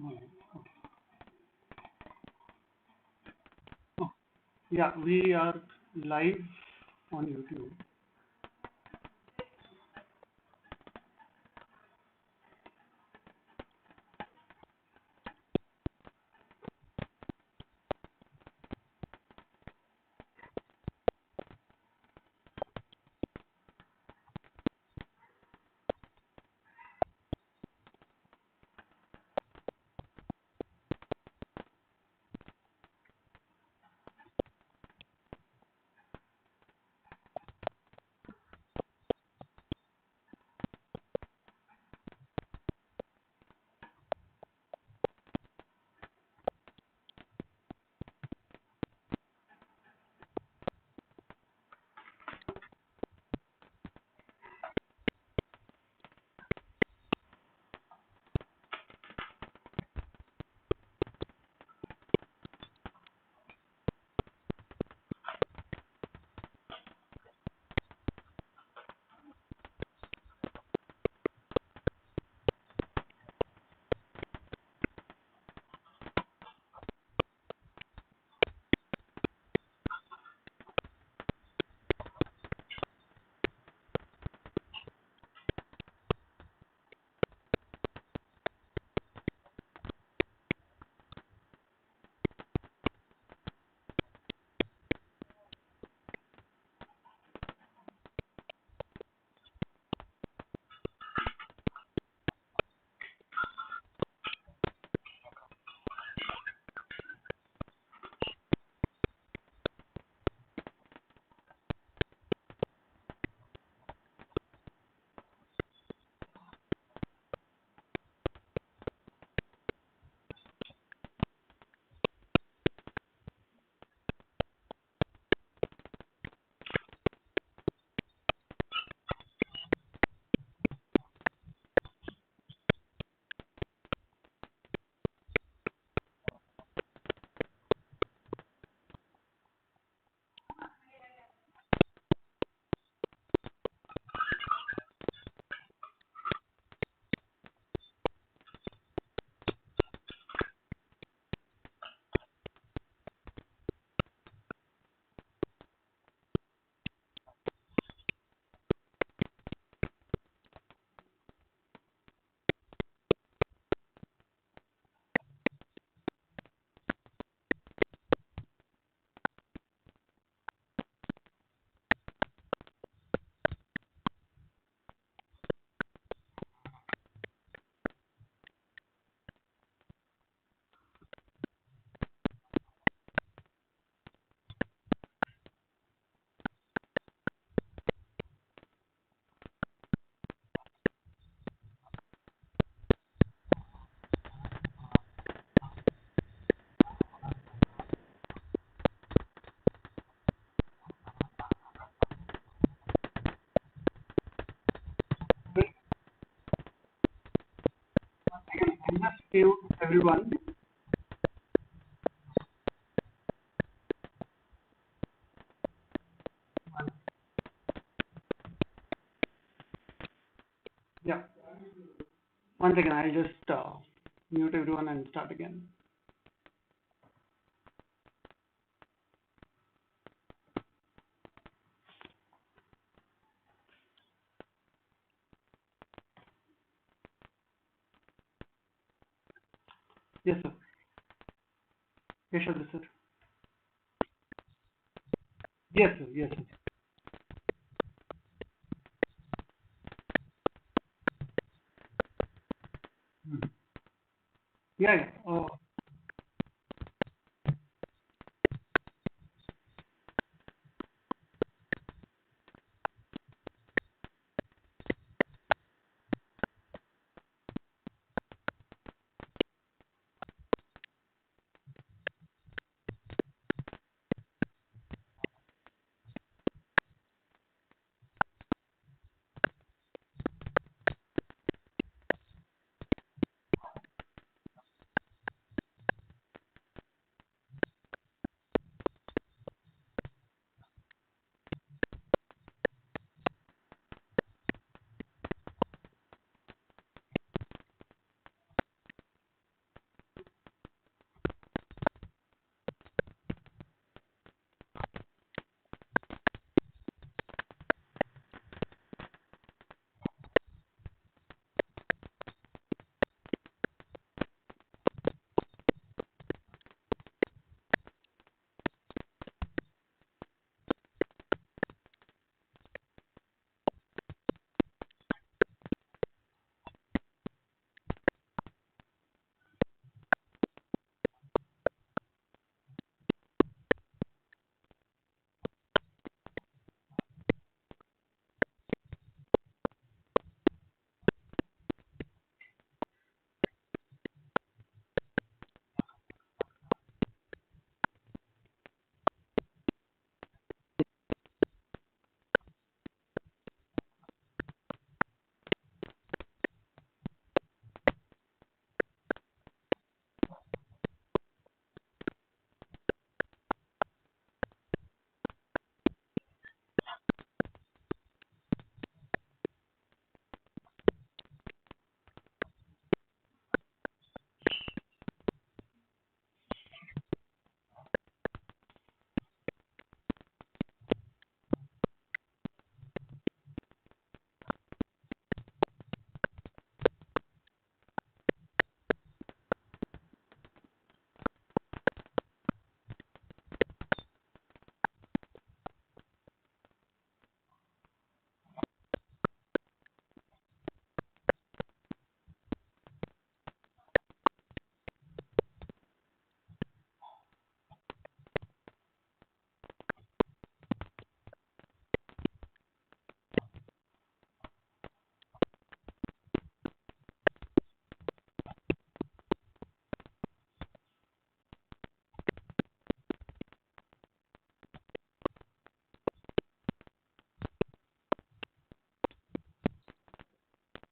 Okay. Oh, yeah, we are live on YouTube. I just mute everyone. Yeah, once again, I'll just mute everyone and start again. Yes, sir. Yashodhar, sir. Yes, sir. Yes, sir. Hmm. Yeah, yeah.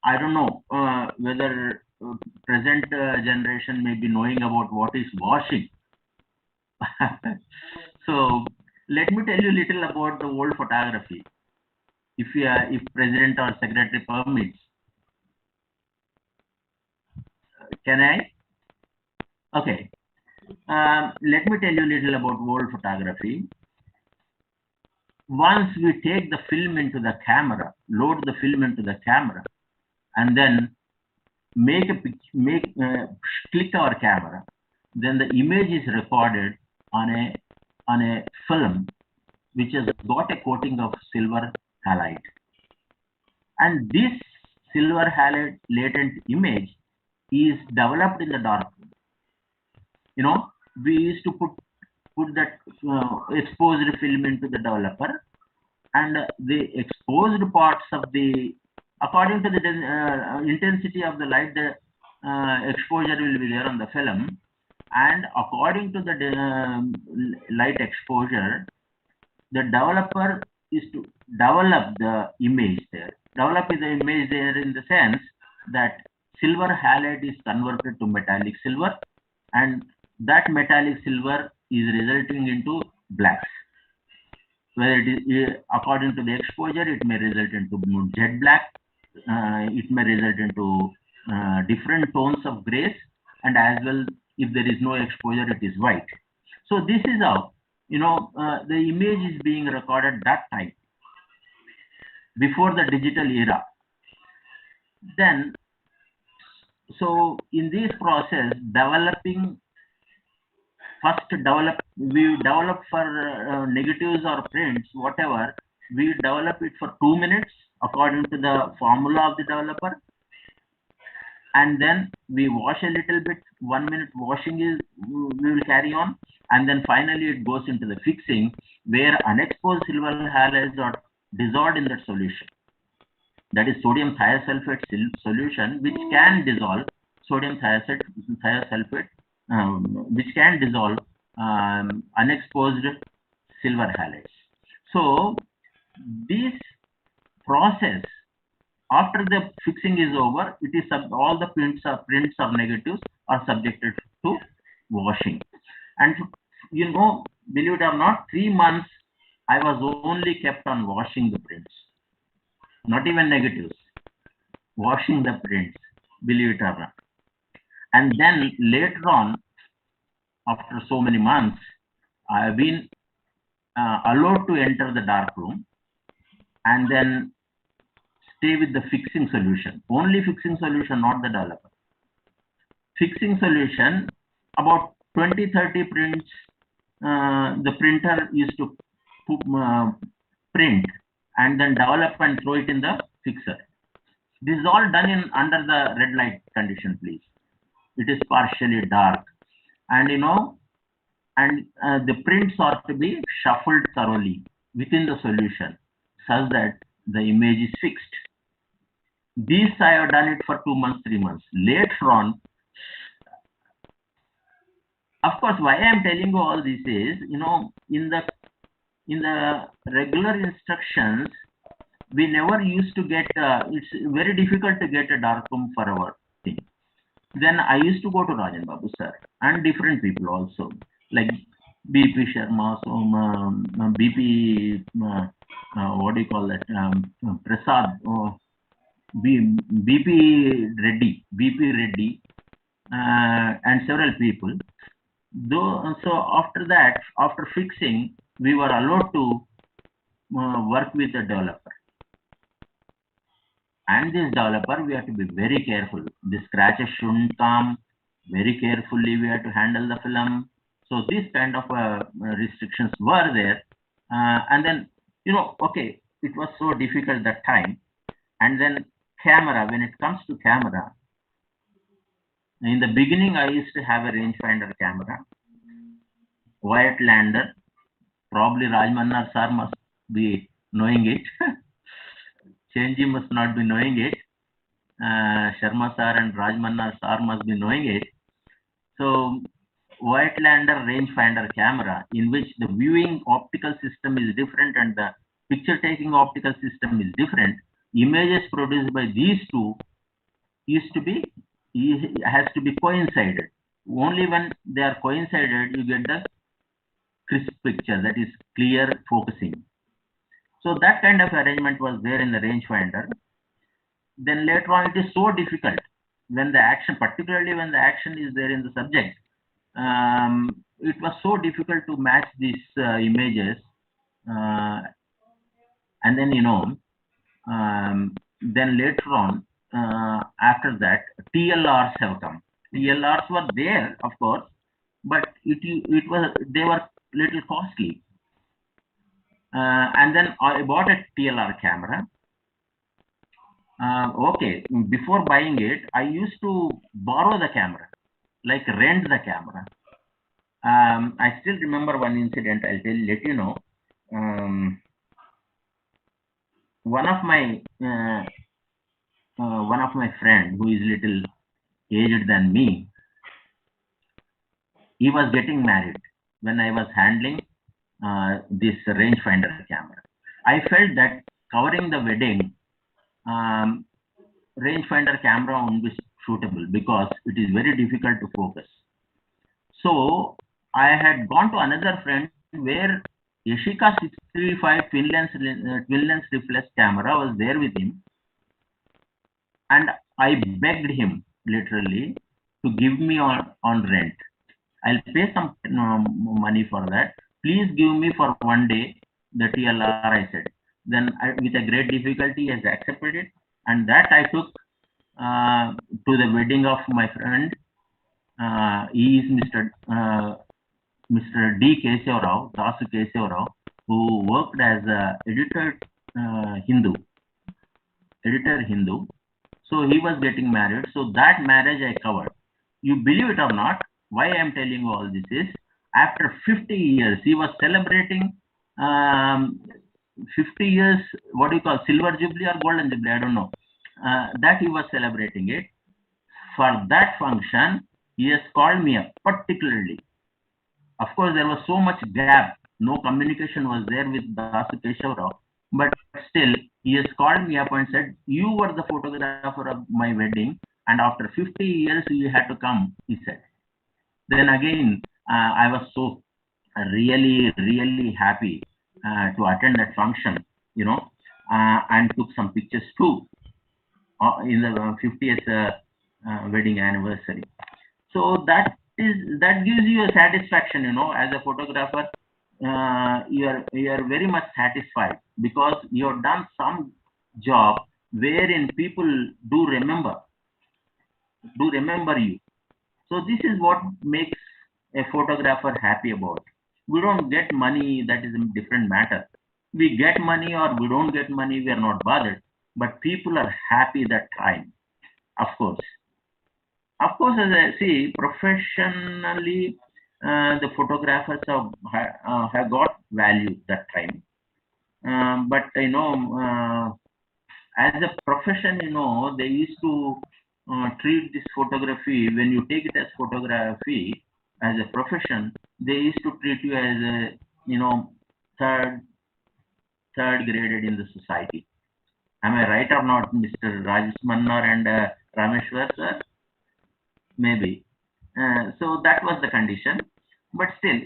I don't know whether present generation may be knowing about what is washing. So let me tell you a little about the old photography. If president or secretary permits, can I? Okay. Let me tell you a little about old photography. Once we take the film into the camera, load the film into the camera, and then make a click our camera, then the image is recorded on a film which has got a coating of silver halide, and this silver halide latent image is developed in the dark room. You know, we used to put that exposed film into the developer, and the exposed parts of the, according to the intensity of the light, the exposure will be there on the film, and according to the light exposure, the developer is to develop the image there. Develop the image there in the sense that silver halide is converted to metallic silver, and that metallic silver is resulting into black. Whether it is according to the exposure, it may result into jet black, it may result into different tones of grays, and as well, if there is no exposure, it is white. So this is how, the image is being recorded that time, before the digital era. Then, so in this process, we develop for negatives or prints, whatever, we develop it for 2 minutes according to the formula of the developer, and then we wash a little bit. 1 minute washing is we will carry on, and then finally it goes into the fixing, where unexposed silver halides are dissolved in that solution. That is sodium thiosulfate solution, which can dissolve sodium thiosulfate, which can dissolve unexposed silver halides. So this process, after the fixing is over, it is all the prints of negatives are subjected to washing. And believe it or not, 3 months I was only kept on washing the prints, not even negatives, washing the prints, believe it or not. And then later on, after so many months, I have been allowed to enter the dark room and then stay with the fixing solution. Only fixing solution, not the developer. Fixing solution, about 20-30 prints, the printer used to print and then develop and throw it in the fixer. This is all done in under the red light condition, please. It is partially dark, and the prints are to be shuffled thoroughly within the solution such that the image is fixed. This I have done it for 2 months, 3 months. Later on, of course, why I am telling you all this is, in the regular instructions, we never used to get. It's very difficult to get a dark room for our thing. Then I used to go to Rajan Babu sir and different people also, like BP Sharma, BP, what do you call that? Prasad, BP Reddy, and several people. So after that, after fixing, we were allowed to work with the developer. And this developer, we have to be very careful. The scratches shouldn't come. Very carefully, we have to handle the film. So these kind of restrictions were there. And then, okay, it was so difficult that time. And then camera, when it comes to camera, in the beginning, I used to have a rangefinder camera, White Lander. Probably Rajmannar sir must be knowing it. Chenji must not be knowing it. Sharma sir and Rajmannar sir must be knowing it. So, White Lander rangefinder camera, in which the viewing optical system is different and the picture taking optical system is different. Images produced by these two used to be has to be coincided. Only when they are coincided, you get the crisp picture, that is clear focusing. So that kind of arrangement was there in the rangefinder. Then later on, it is so difficult when the action, particularly when the action is there in the subject. It was so difficult to match these images, and then then later on, after that, TLRs have come. TLRs were there, of course, but they were little costly. And then I bought a TLR camera. Okay, before buying it, I used to borrow the camera, like rent the camera. I still remember one incident. Let you know. One of my friend who is little aged than me, he was getting married when I was handling this rangefinder camera. I felt that covering the wedding, rangefinder camera won't be suitable because it is very difficult to focus. So I had gone to another friend where Yashica 635 twin lens reflex camera was there with him, and I begged him literally to give me on rent. I'll pay some money for that. Please give me for one day the TLR, I said. Then with a great difficulty, he has accepted it, and that I took to the wedding of my friend. He is Mr. D. Keshav Rao, Dasu Keshav Rao, who worked as editor Hindu. So he was getting married. So that marriage I covered. You believe it or not, why I am telling you all this is, after 50 years, he was celebrating 50 years, what do you call, silver jubilee or golden jubilee, I don't know. That he was celebrating it. For that function, he has called me up particularly. Of course, there was so much gap, no communication was there with Dasu Keshav Rao, but still, he has called me up and said, you were the photographer of my wedding, and after 50 years, you had to come, he said. Then again, I was so really happy to attend that function, and took some pictures too in the 50th wedding anniversary. So that gives you a satisfaction, as a photographer. You are very much satisfied because you have done some job wherein people do remember you. So this is what makes a photographer happy about. We don't get money, that is a different matter. We get money or we don't get money, we are not bothered. But people are happy that time, of course. Of course, as I see, professionally, the photographers have got value that time. But as a profession, they used to treat this photography, when you take it as photography as a profession, they used to treat you as a third graded in the society. Am I right or not, Mr. Rajesh Mannar and Rameshwar sir? Maybe. So that was the condition. But still,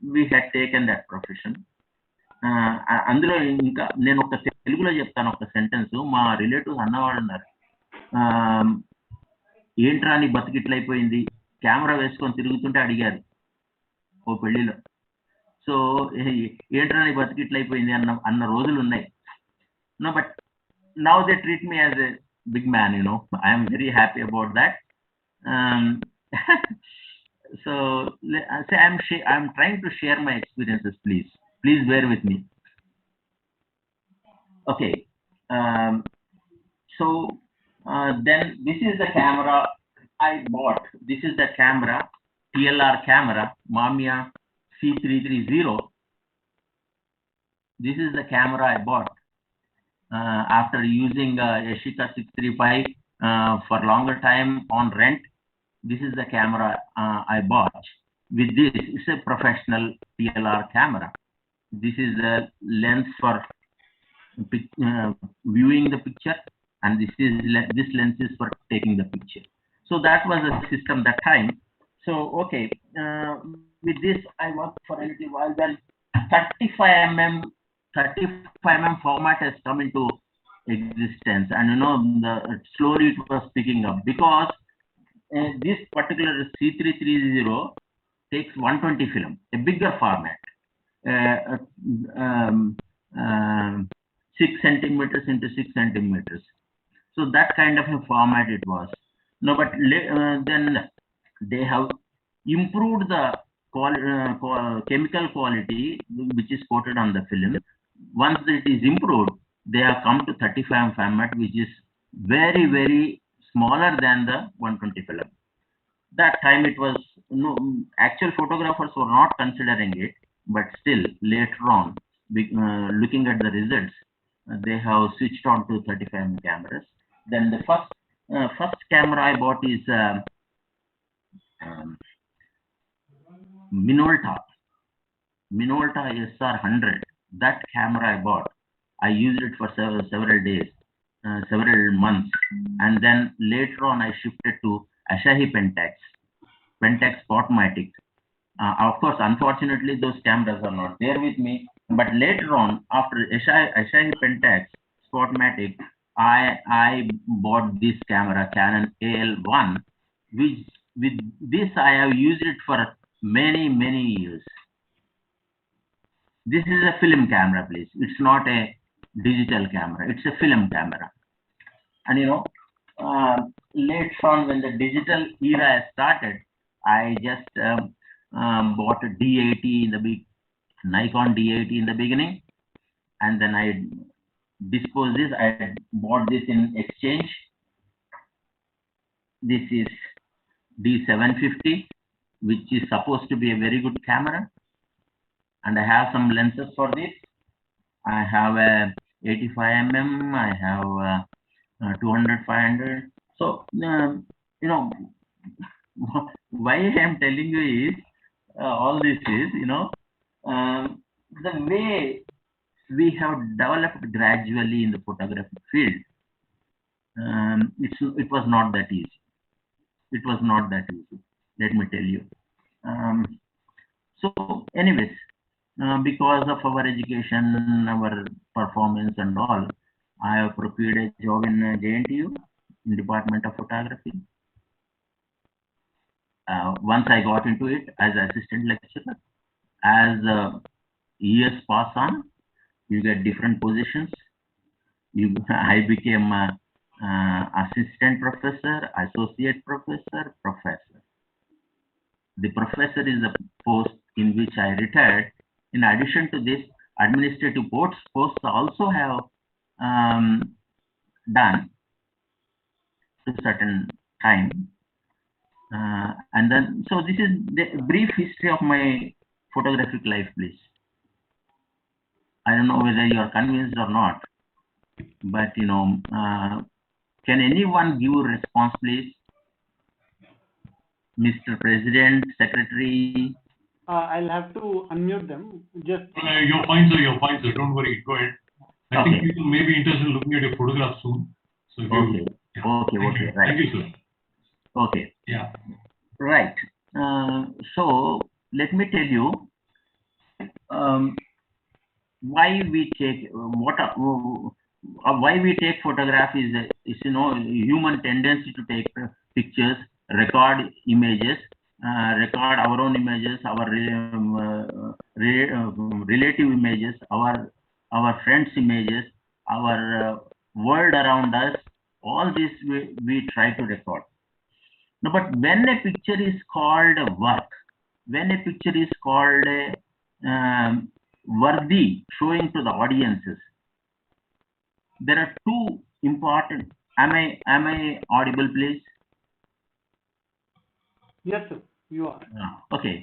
we had taken that profession. అందులో ఇంకా నేను ఒక తెలుగులో చెప్తాను ఒక sentence. మా relatives అన్నవాడు అన్నారు, ఏంట్రా నీ బతికిట్లయిపోయింది, కెమెరా వేసుకొని తిరుగుతుంటే అడిగారు ఓ పెళ్లిలో. సో ఏంట్రా నీ బతికిట్లయిపోయింది అన్న రోజులు ఉన్నాయి. No, but now they treat me as a big man, I am very happy about that. So I'm trying to share my experiences, please bear with me. Okay, so then this is the camera I bought. This is the camera, TLR camera, Mamiya C330. This is the camera I bought after using Yashica 635 for longer time on rent. This is the camera I bought. With this, it's a professional TLR camera. This is the lens for viewing the picture. and this lens is for taking the picture. So that was a system that time. So okay, with this I worked for a little while. Then 35 mm format has come into existence, and slowly it was picking up because this particular C330 takes 120 film, a bigger format, uh, um, um, 6 centimeters into 6 centimeters. So that kind of a format it was. No, but then they have improved the chemical quality which is coated on the film. Once it is improved, they have come to 35 format, which is very, very smaller than the 120 film. That time it was no actual photographers were not considering it, but still later on, looking at the results, they have switched on to 35 cameras. Then the first camera I bought is um, Minolta SR100. That camera I bought. I used it for several days, several months, and then later on I shifted to Asahi Pentax Spotmatic. Of course, unfortunately, those cameras are not there with me. But later on, after Asahi Pentax Spotmatic, I bought this camera, Canon AL1, which with this I have used it for many years. This is a film camera, please. It's not a digital camera. It's a film camera. And later on, when the digital era started, I just bought a D80 in the big Nikon D80 in the beginning, and then I disposed this. I bought this in exchange. This is D750, which is supposed to be a very good camera, and I have some lenses for this. I have a 85 mm. I have 200, 500. So why I am telling you is all this is the way we have developed gradually in the photographic field. It was not that easy. It was not that easy. Let me tell you. So, anyways, because of our education, our performance, and all, I have procured a job in JNTU in Department of Photography. Once I got into it as assistant lecturer, as years pass on, you get different positions. I became assistant professor, associate professor, professor. The professor is the post in which I retired. In addition to this, administrative posts also have done to certain time. And then, so this is the brief history of my photographic life, please. I don't know whether you are convinced or not, but can anyone give a response, please? Mr. President, Secretary. I'll have to unmute them. Just. You're fine, sir. You're fine, sir. Don't worry. Go ahead. I think people may be interested in looking at your photograph soon. So okay. Okay. Right. Thank you, sir. Okay. Yeah. Right. So let me tell you why we take why we take photograph is human tendency to take pictures, record images, record our own images, our relative images, our friends' images, our world around us. All this we try to record. No, but when a picture is called work, when a picture is called worthy, showing to the audiences, there are two important. Am I audible, please? Yes, sir. You are. Okay.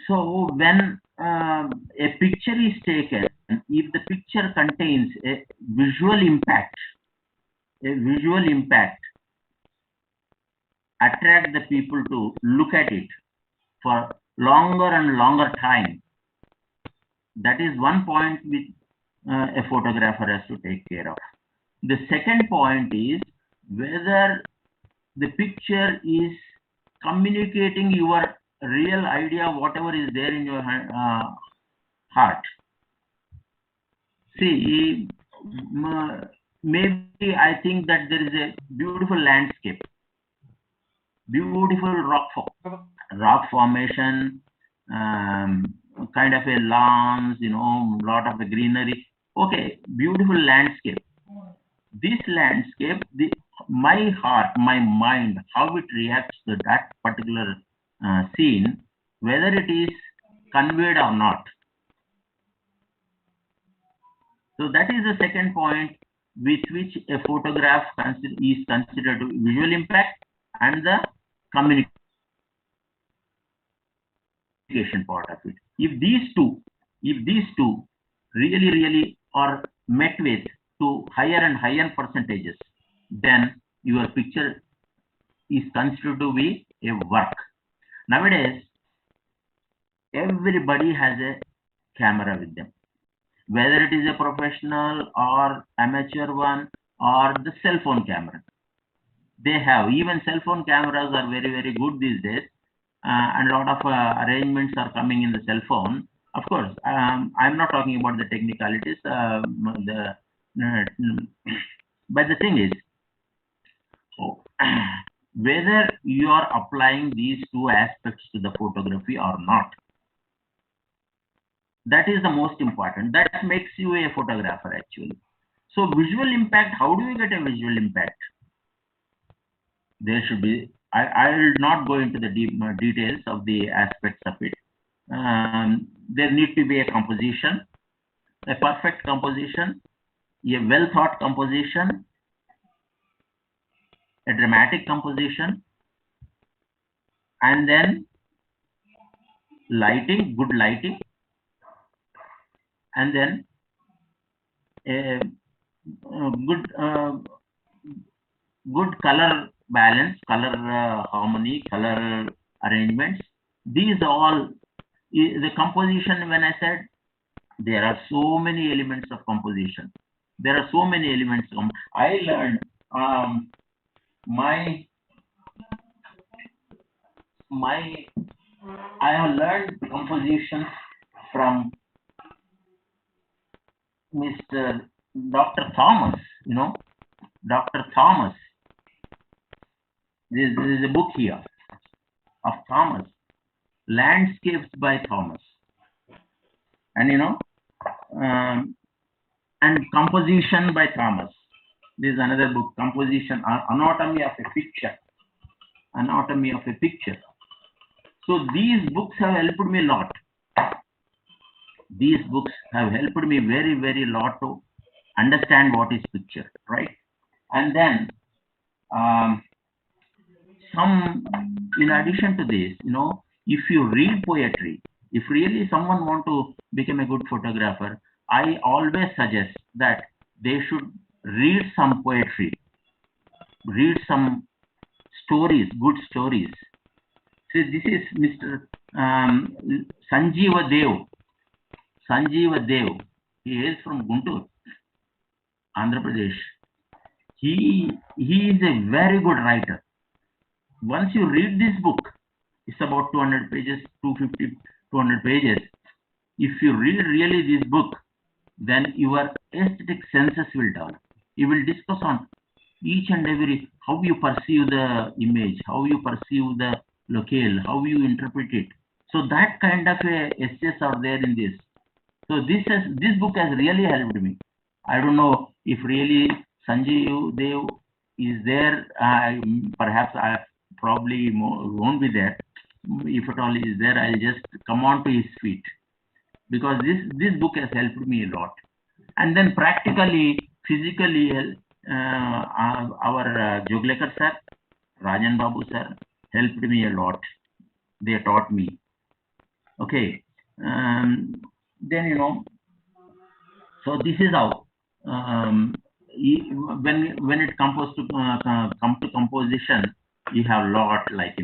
So when a picture is taken, if the picture contains a visual impact, attract the people to look at it for longer and longer time. That is one point which a photographer has to take care of. The second point is whether the picture is communicating your real idea, whatever is there in your heart. See, maybe I think that there is a beautiful landscape, beautiful rock formation, kind of a lawns, lot of greenery. Okay, beautiful landscape. This landscape, my heart, my mind, how it reacts to that particular scene, whether it is conveyed or not. So that is the second point with which a photograph is considered visual impact and the communication part of it. If these two really are met with to higher and higher percentages, then your picture is considered to be a work. Nowadays, everybody has a camera with them, whether it is a professional or amateur one or the cell phone camera. They have, even cell phone cameras are very, very good these days, and a lot of arrangements are coming in the cell phone. Of course, I'm not talking about the technicalities, but the thing is, whether you are applying these two aspects to the photography or not, that is the most important. That makes you a photographer actually. So visual impact, how do you get a visual impact? There should be, I will not go into the details of the aspects of it. There need to be a composition, a perfect composition, a well thought composition, a dramatic composition, and then lighting, good lighting, and then a good color balance, color harmony, color arrangements. These all, the composition, when I said there are so many elements of composition. There are so many elements. I learned I have learned composition from Mr. Dr. Thomas, Dr. Thomas. There is a book here of Thomas, Landscapes by Thomas. And and Composition by Thomas. This is another book, Composition, Anatomy of a Picture. Anatomy of a Picture. So these books have helped me a lot. These books have helped me very, very lot to understand what is picture, right? And then in addition to this, if you read poetry, if really someone want to become a good photographer, I always suggest that they should read some poetry, read some stories, good stories. So this is Mr. Sanjeeva Dev. Sanjeeva Dev. He is from Guntur, Andhra Pradesh. He is a very good writer. Once you read this book, it's about 200 pages, 250, 200 pages. If you read really this book, then your aesthetic senses will develop. You will discuss on each and every, how you perceive the image, how you perceive the locale, how you interpret it. So that kind of essays are there in this. So this book has really helped me. I don't know if really Sanjeev Dev is there. Perhaps I probably won't be there. If at all he is there, I'll just come on to his feet, because this book has helped me a lot. And then practically, physically, our Joglekar sir, Rajan Babu sir helped me a lot. They taught me. Okay. Then so this is how when it comes to come to composition, you have a lot, like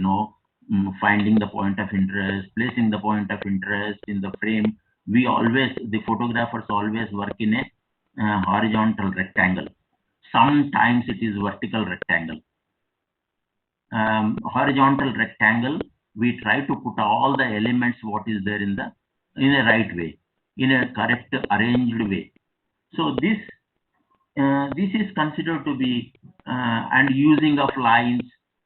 finding the point of interest, placing the point of interest in the frame. The photographers always work in a horizontal rectangle. sometimes it is vertical rectangle. Horizontal rectangle, we try to put all the elements what is there in a right way, in a correct arranged way. So this is considered to be and using of lines,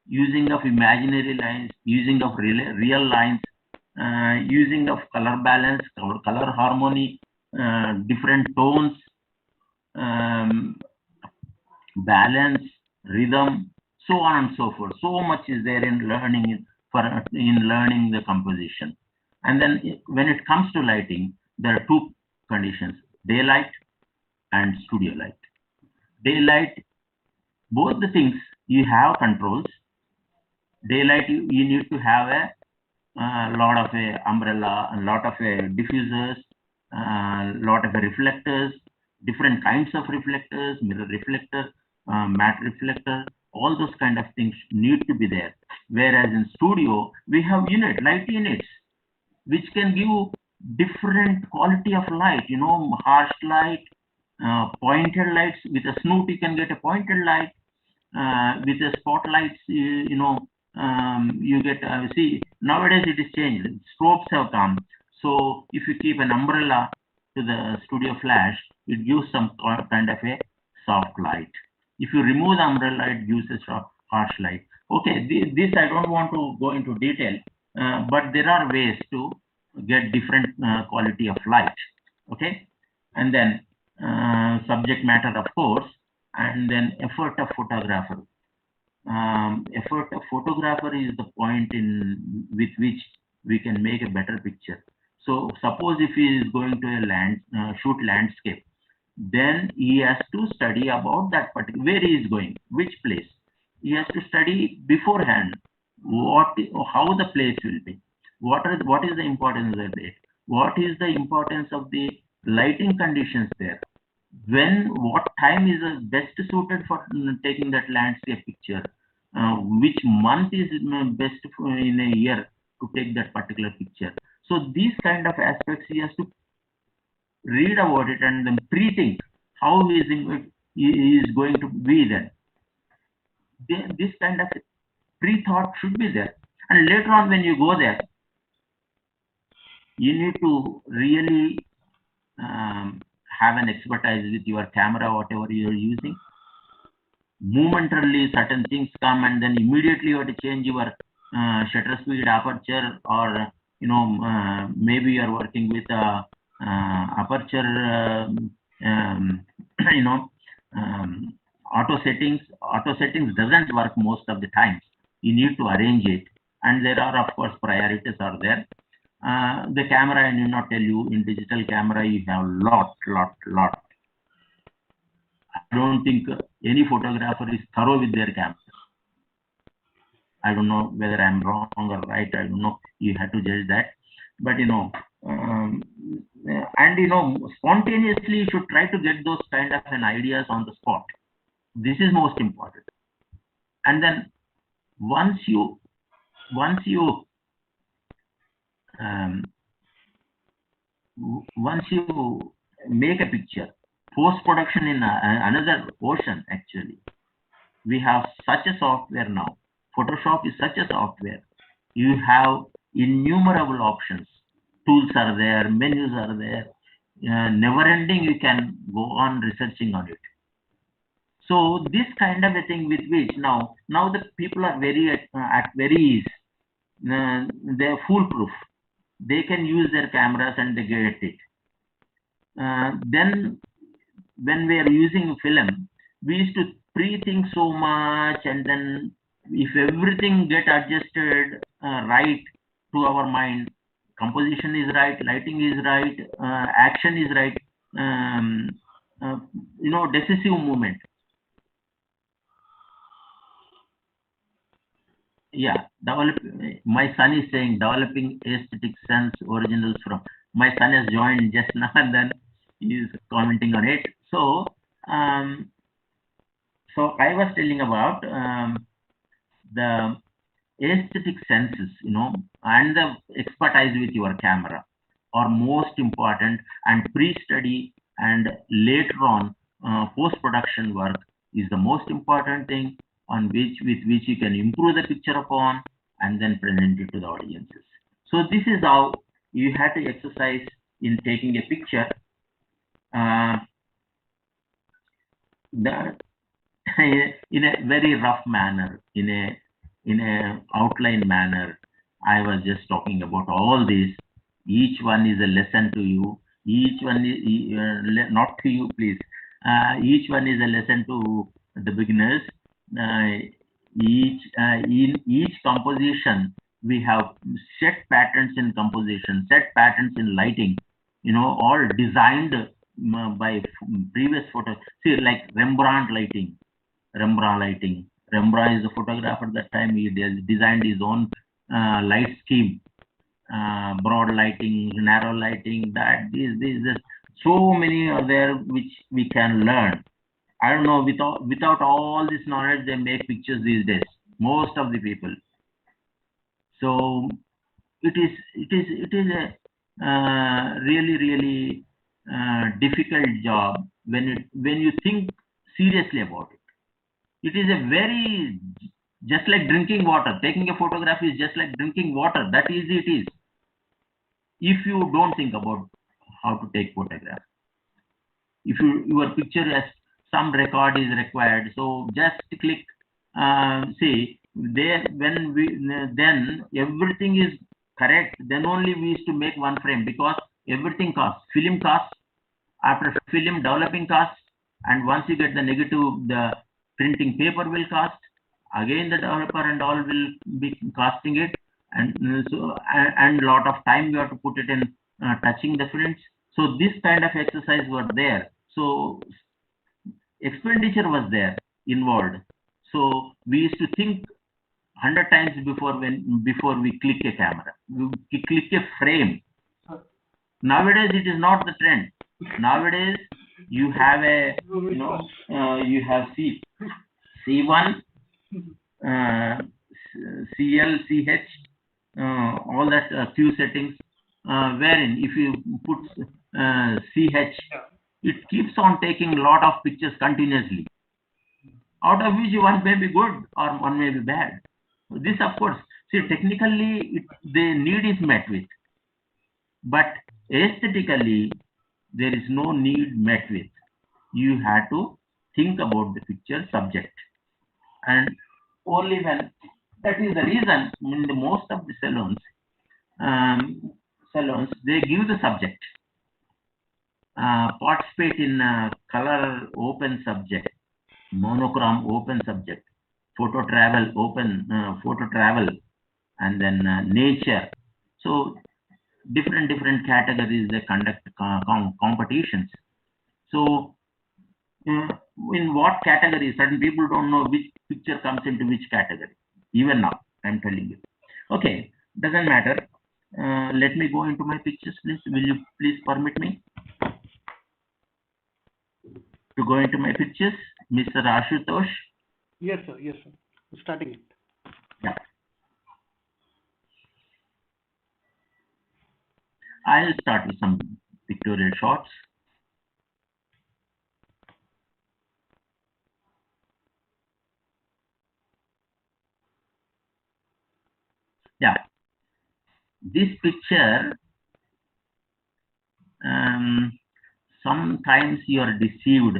using of imaginary lines, using of real lines, using of color balance, color harmony, different tones, balance, rhythm, so on and so forth. So much is there in learning the composition. And then when it comes to lighting, there are two conditions: daylight and studio light. Daylight, both the things you have controls. Daylight, you need to have a lot of umbrella, a lot of diffusers, a lot of reflectors, different kinds of reflectors, mirror reflector, matte reflector, all those kind of things need to be there. Whereas in studio, we have light units, which can give different quality of light, harsh light, pointed lights. With a snoot, you can get a pointed light. With the spotlights, you get, see, nowadays it is changed. Strobes have come. So if you keep an umbrella to the studio flash, it gives some kind of a soft light. If you remove the umbrella, it gives a harsh light. Okay, this I don't want to go into detail, but there are ways to get different quality of light. Okay, and then subject matter, of course, and then effort of photographer. Effort of photographer is the point with which we can make a better picture. So suppose if he is going to shoot landscape, then he has to study about that particular, where he is going, which place. He has to study beforehand how the place will be, what is the importance of it, what is the importance of the lighting conditions there, what time is best suited for taking that landscape picture, which month is best in a year to take that particular picture. So these kind of aspects he has to read about it and then pre-think how he is going to be there. This kind of pre-thought should be there, and later on when you go there, you need to really have an expertise with your camera, whatever you are using. Momentarily certain things come, and then immediately you have to change your shutter speed, aperture, or maybe you are working with aperture auto settings. Auto settings doesn't work most of the times. You need to arrange it, and there are, of course, priorities are there. The camera, I need not tell you, in digital camera you have lot. I don't think any photographer is thorough with their camera. I don't know whether I'm wrong or right. I don't know. You have to judge that. But spontaneously you should try to get those kind of ideas on the spot. This is most important. And then once you make a picture, post-production in another portion. Actually, we have such a software now. Photoshop is such a software. You have innumerable options. Tools are there, menus are there. Never ending, you can go on researching on it. So this kind of a thing with which now the people are very at very ease. They're foolproof. They can use their cameras and they get it. Then when we are using film, we used to pre-think so much, and then if everything get adjusted right to our mind, composition is right, lighting is right, action is right, decisive movement. Yeah, my son is saying developing aesthetic sense originals from. My son has joined just now, and then he is commenting on it. So, so I was telling about the aesthetic senses, and the expertise with your camera are most important, and pre-study and later on post-production work is the most important thing with which you can improve the picture upon and then present it to the audiences. So this is how you have to exercise in taking a picture. The, in a very rough manner, in a outline manner. I was just talking about all this. Each one is a lesson to you. Each one is not to you, please. Each one is a lesson to the beginners. In each composition, we have set patterns in composition, set patterns in lighting. All designed by previous photos. See, like Rembrandt lighting. Rembrandt is a photographer at that time. He designed his own light scheme, broad lighting, narrow lighting. These so many are there which we can learn. I don't know, without all this knowledge, they make pictures these days. Most of the people. So it is a really difficult job when you think seriously about it. It is a very, just like drinking water. Taking a photograph is just like drinking water. That easy it is. If you don't think about how to take photographs. If your picture has some record is required, so just click. See there then everything is correct. Then only we used to make one frame, because everything costs. Film costs. After film, developing costs, and once you get the negative, the printing paper will cost. Again, the developer and all will be costing it, and so and lot of time you have to put it in touching the prints. So this kind of exercise were there. So expenditure was there involved. So we used to think 100 times before we click a camera, we click a frame. Nowadays it is not the trend. Nowadays you have a you have C1, CL, CH, all that Q settings, wherein if you put CH, it keeps on taking a lot of pictures continuously, out of which one may be good or one may be bad. This, of course, see, technically the need is met with, but aesthetically there is no need met with. You have to think about the picture subject, and only when, that is the reason in the most of the salons they give the subject, participate in color open subject, monochrome open subject, photo travel, and then nature. So different categories they conduct competitions. So in what category, certain people don't know which picture comes into which category. Even now I'm telling you. Okay, doesn't matter. Let me go into my pictures, please. Will you please permit me to go into my pictures, Mr. Ashutosh? Yes, sir. Yes, sir. Starting it. Yeah. I'll start with some pictorial shots. Yeah, this picture, sometimes you are deceived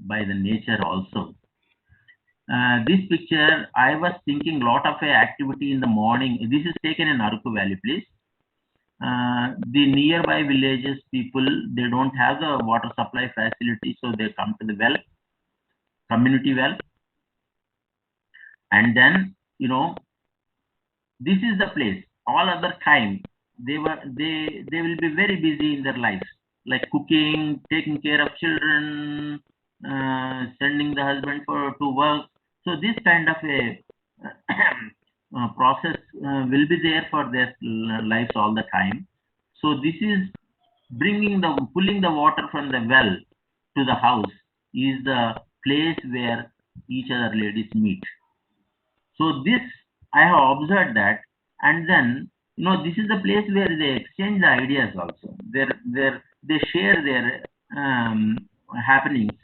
by the nature also. This picture, I was thinking lot of activity in the morning. This is taken in Aruku Valley, please. The nearby villages people, they don't have the water supply facility, so they come to the well, community well, and then this is the place. All other time they will be very busy in their lives, like cooking, taking care of children, sending the husband to work. So this kind of a process will be there for their lives all the time. So this is pulling the water from the well to the house is the place where each other ladies meet. So this, I have observed that, and then this is the place where they exchange the ideas also. They share their happenings.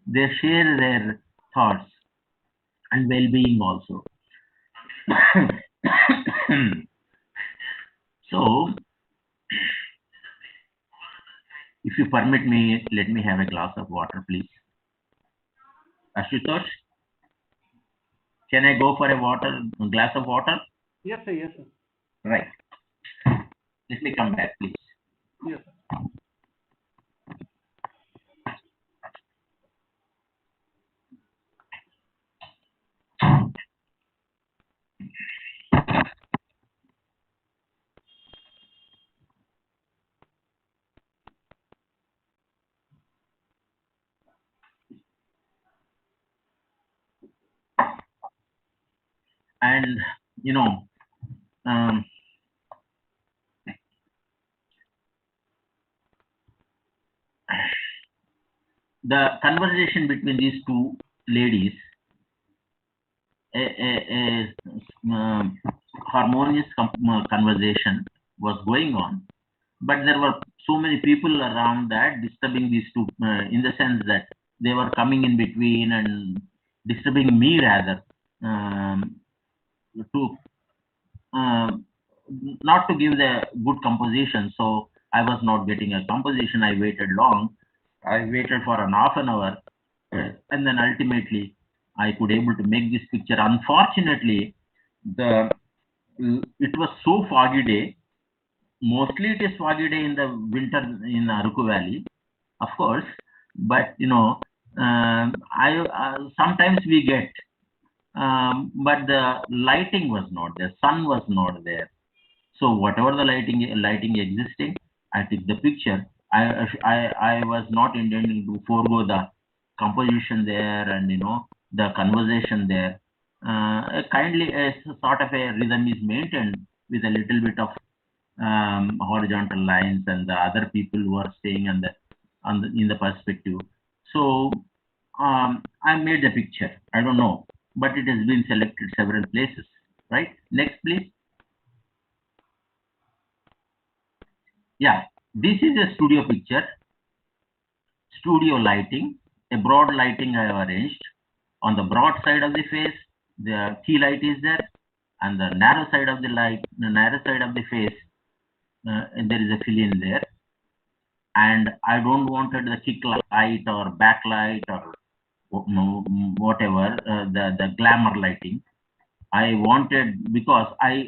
They share their thoughts and well-being also. So, if you permit me, let me have a glass of water, please. Ashutosh, can I go for a glass of water? Yes, sir. Yes, sir. Right. Let me come back, please. Yes, sir. And you know, um, the conversation between these two ladies, a harmonious conversation was going on, but there were so many people around that disturbing these two, in the sense that they were coming in between and disturbing me rather, to um, not to give the good composition. So I was not getting a composition. I waited long. I waited for an half an hour, and then ultimately I could able to make this picture. Unfortunately, the it was so foggy day. Mostly it is foggy day in the winter in Aruku Valley, of course. But I sometimes we get, but the lighting was not there. Sun was not there. So whatever the lighting existing, I took the picture. I was not intending to forego the composition there and the conversation there. Kindly a sort of a rhythm is maintained with a little bit of horizontal lines and the other people who are staying in the perspective. So I made the picture. I don't know, but it has been selected several places. Right. Next, please. Yeah, this is a studio picture, studio lighting, a broad lighting I have arranged. On the broad side of the face, the key light is there, and the narrow side of the narrow side of the face, and there is a fill in there. And I don't wanted the kick light or backlight or whatever, the glamour lighting. I wanted, because I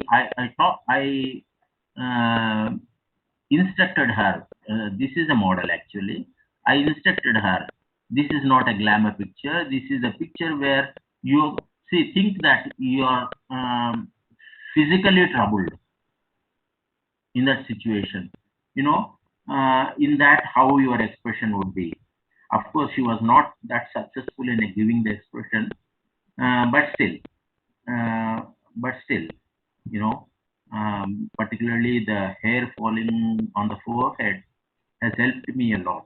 thought uh, instructed her. This is a model actually. I instructed her. This is not a glamour picture. This is a picture where you think that you are physically troubled in that situation. In that how your expression would be. Of course, she was not that successful in giving the expression, but still, uh, but still, you know, particularly the hair falling on the forehead has helped me a lot.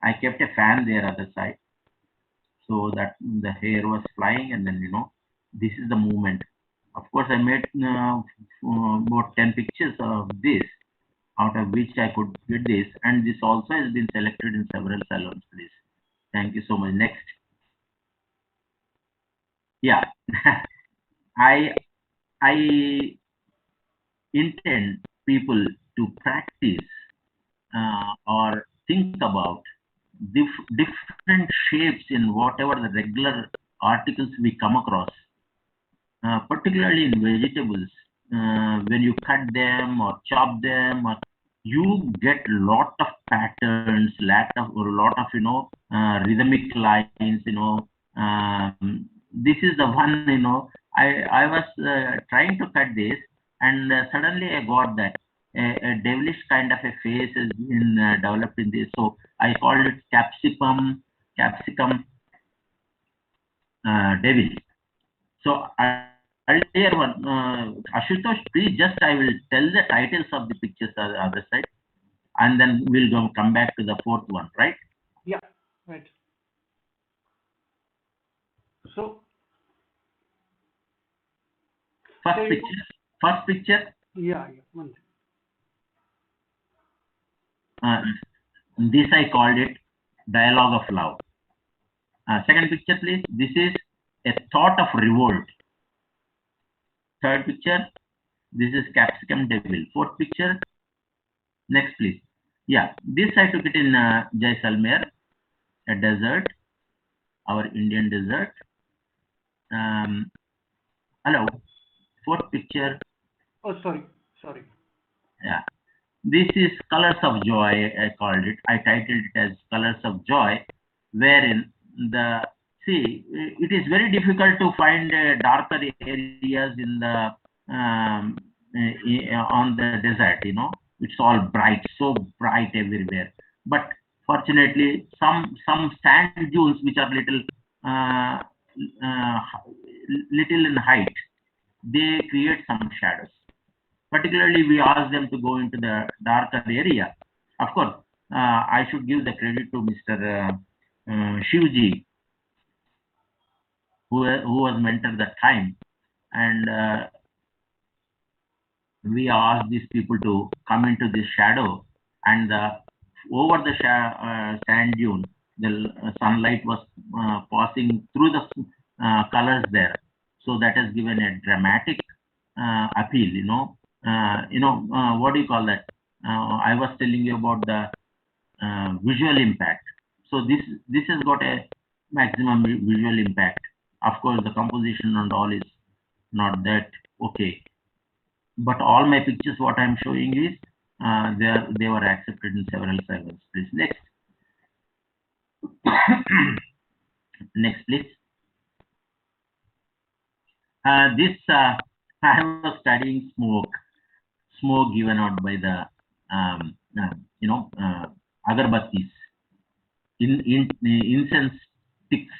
I kept a fan there other side so that the hair was flying, and then this is the movement. Of course, I made about 10 pictures of this, out of which I could get this, and this also has been selected in several salons. Please, thank you so much. Next, yeah, I I intend people to practice or think about different shapes in whatever the regular articles we come across, particularly in vegetables. When you cut them or chop them, or you get lot of patterns, lot of rhythmic lines. This is the one. I was trying to cut this, and suddenly I got that a devilish kind of a face has been developed in this. So I called it capsicum devil. So earlier one, Ashutosh, please just I will tell the titles of the pictures on the other side, and then we'll come back to the fourth one, right? Yeah, right. So, First so picture. First picture. yeah, yeah. One thing. Uh, this I called it dialogue of love. Second picture, please. This is a thought of revolt. Third picture, this is capsicum devil. Fourth picture, next, please. Yeah, this I took it in Jaisalmer, a desert, our Indian desert. Hello. Fourth picture. Oh, sorry, sorry. Yeah, this is Colors of Joy. I called it. I titled it as Colors of Joy, wherein the it is very difficult to find darker areas in the on the desert. You know, it's all bright, so bright everywhere. But fortunately, some sand dunes which are uh, uh, little in height, they create some shadows. Particularly, we ask them to go into the darker area. Of course, I should give the credit to Mr. Shivji, who was mentor that time, and we asked these people to come into this shadow, and over the sand dune, the sunlight was passing through the colors there, so that has given a dramatic appeal. What do you call that? I was telling you about the visual impact. So this has got a maximum visual impact. Of course, the composition and all is not that okay, but all my pictures, what I'm showing is they were accepted in several servers. Please next. Next, please. This I was studying smoke given out by the agarbattis, in incense sticks.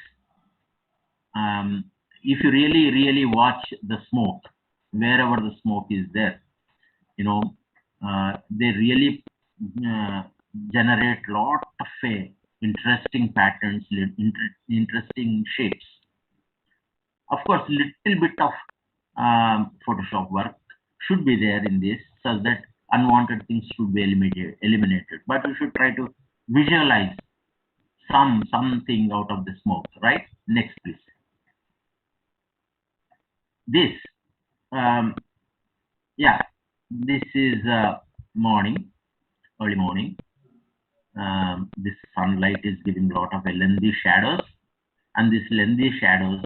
If you really watch the smoke, wherever the smoke is there, they really uh, generate lot of interesting patterns, interesting shapes. Of course, little bit of Photoshop work should be there in this, so that unwanted things should be eliminated. But we should try to visualize something out of the smoke, right? Next, please. This, yeah, this is morning, early morning. This sunlight is giving a lot of lengthy shadows, and these lengthy shadows,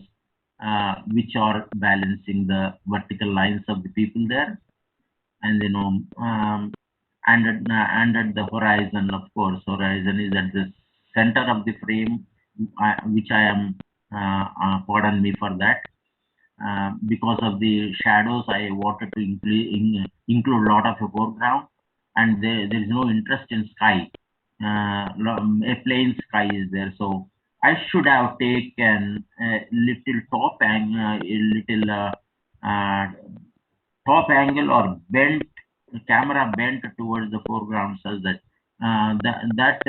which are balancing the vertical lines of the people there, and and at the horizon, of course, horizon is at the center of the frame, which I am, pardon me for that. Because of the shadows, I wanted to include a lot of a foreground, and there is no interest in sky. A plain sky is there, so I should have taken a little uh, top angle or bent camera bent towards the foreground, such that that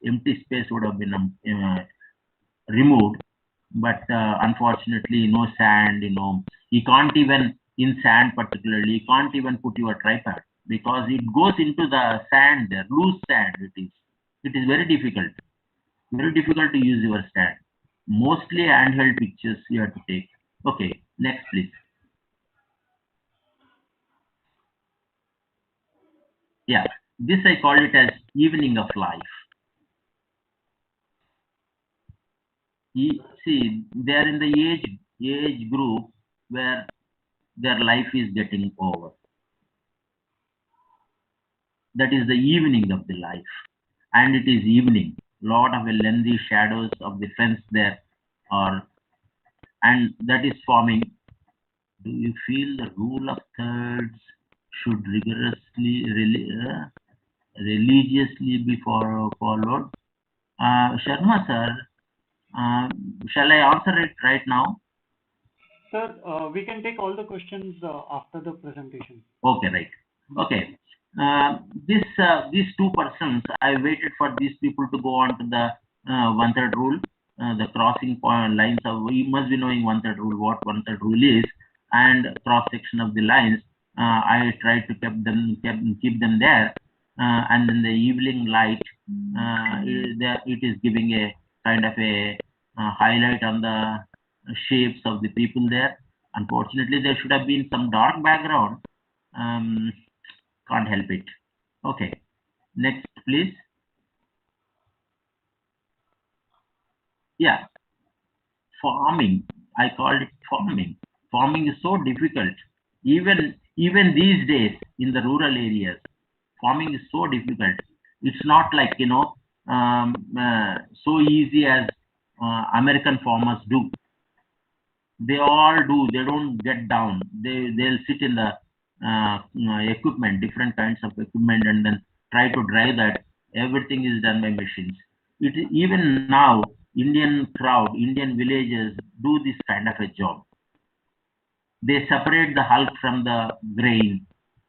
empty space would have been removed. But unfortunately, no sand. You can't even, in sand particularly, you can't even put your tripod, because it goes into the sand there, loose sand. It is very difficult to use your stand. Mostly handheld pictures you have to take. Okay, next, please. Yeah, this I call it as evening of life. See, they are in the age group where their life is getting over. That is the evening of the life, and it is evening. Lot of lengthy shadows of the fence there are, and that is forming. Do you feel the rule of thirds should religiously be followed? Sharma sir, shall I answer it right now? Sir, we can take all the questions after the presentation. Okay, right. Okay. These two persons, I waited for these people to go on to the one-third rule, the crossing point lines of. You must be knowing one-third rule, what one-third rule is, and cross section of the lines. I tried to keep them there, and in the evening light, it is giving a kind of a highlight on the shapes of the people there. Unfortunately, there should have been some dark background. Um, can't help it. Okay, next, please. Yeah, farming. I called it farming. Farming is so difficult. Even these days in the rural areas, farming is so difficult. It's not like so easy as American farmers do. They all do. They don't get down. They'll sit in the equipment, different kinds of equipment, and then try to drive that. Everything is done by machines. Even now, Indian crowd, Indian villagers do this kind of a job. They separate the hulk from the grain,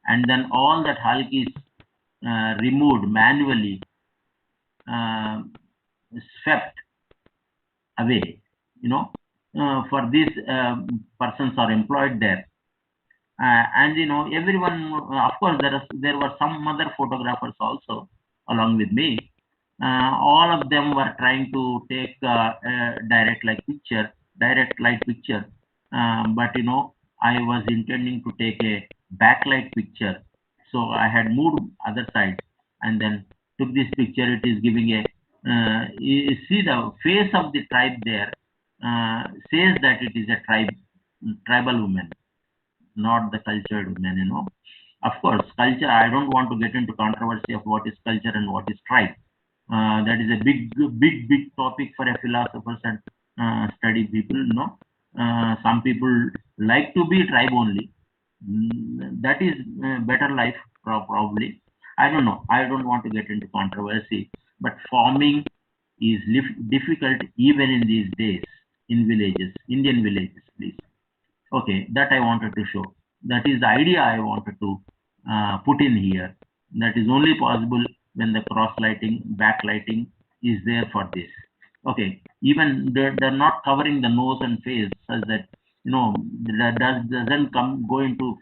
and then all that hulk is removed manually, uh, swept away. For these persons are employed there. And everyone, of course, there were some other photographers also along with me. All of them were trying to take a direct light picture. But I was intending to take a backlight picture, so I had moved other side and then took this picture. It is giving a you see the face of the tribe there, says that it is a tribal woman, not the cultured women. Of course, culture, I don't want to get into controversy of what is culture and what is tribe. That is a big topic for a philosophers and study people. Some people like to be tribe only. That is better life, probably. I don't know. I don't want to get into controversy. But farming is difficult even in these days in villages, Indian villages, please. Okay, that I wanted to show. That is the idea I wanted to put in here. That is only possible when the cross lighting, backlighting is there for this. Okay, even they're not covering the nose and face such that that doesn't go into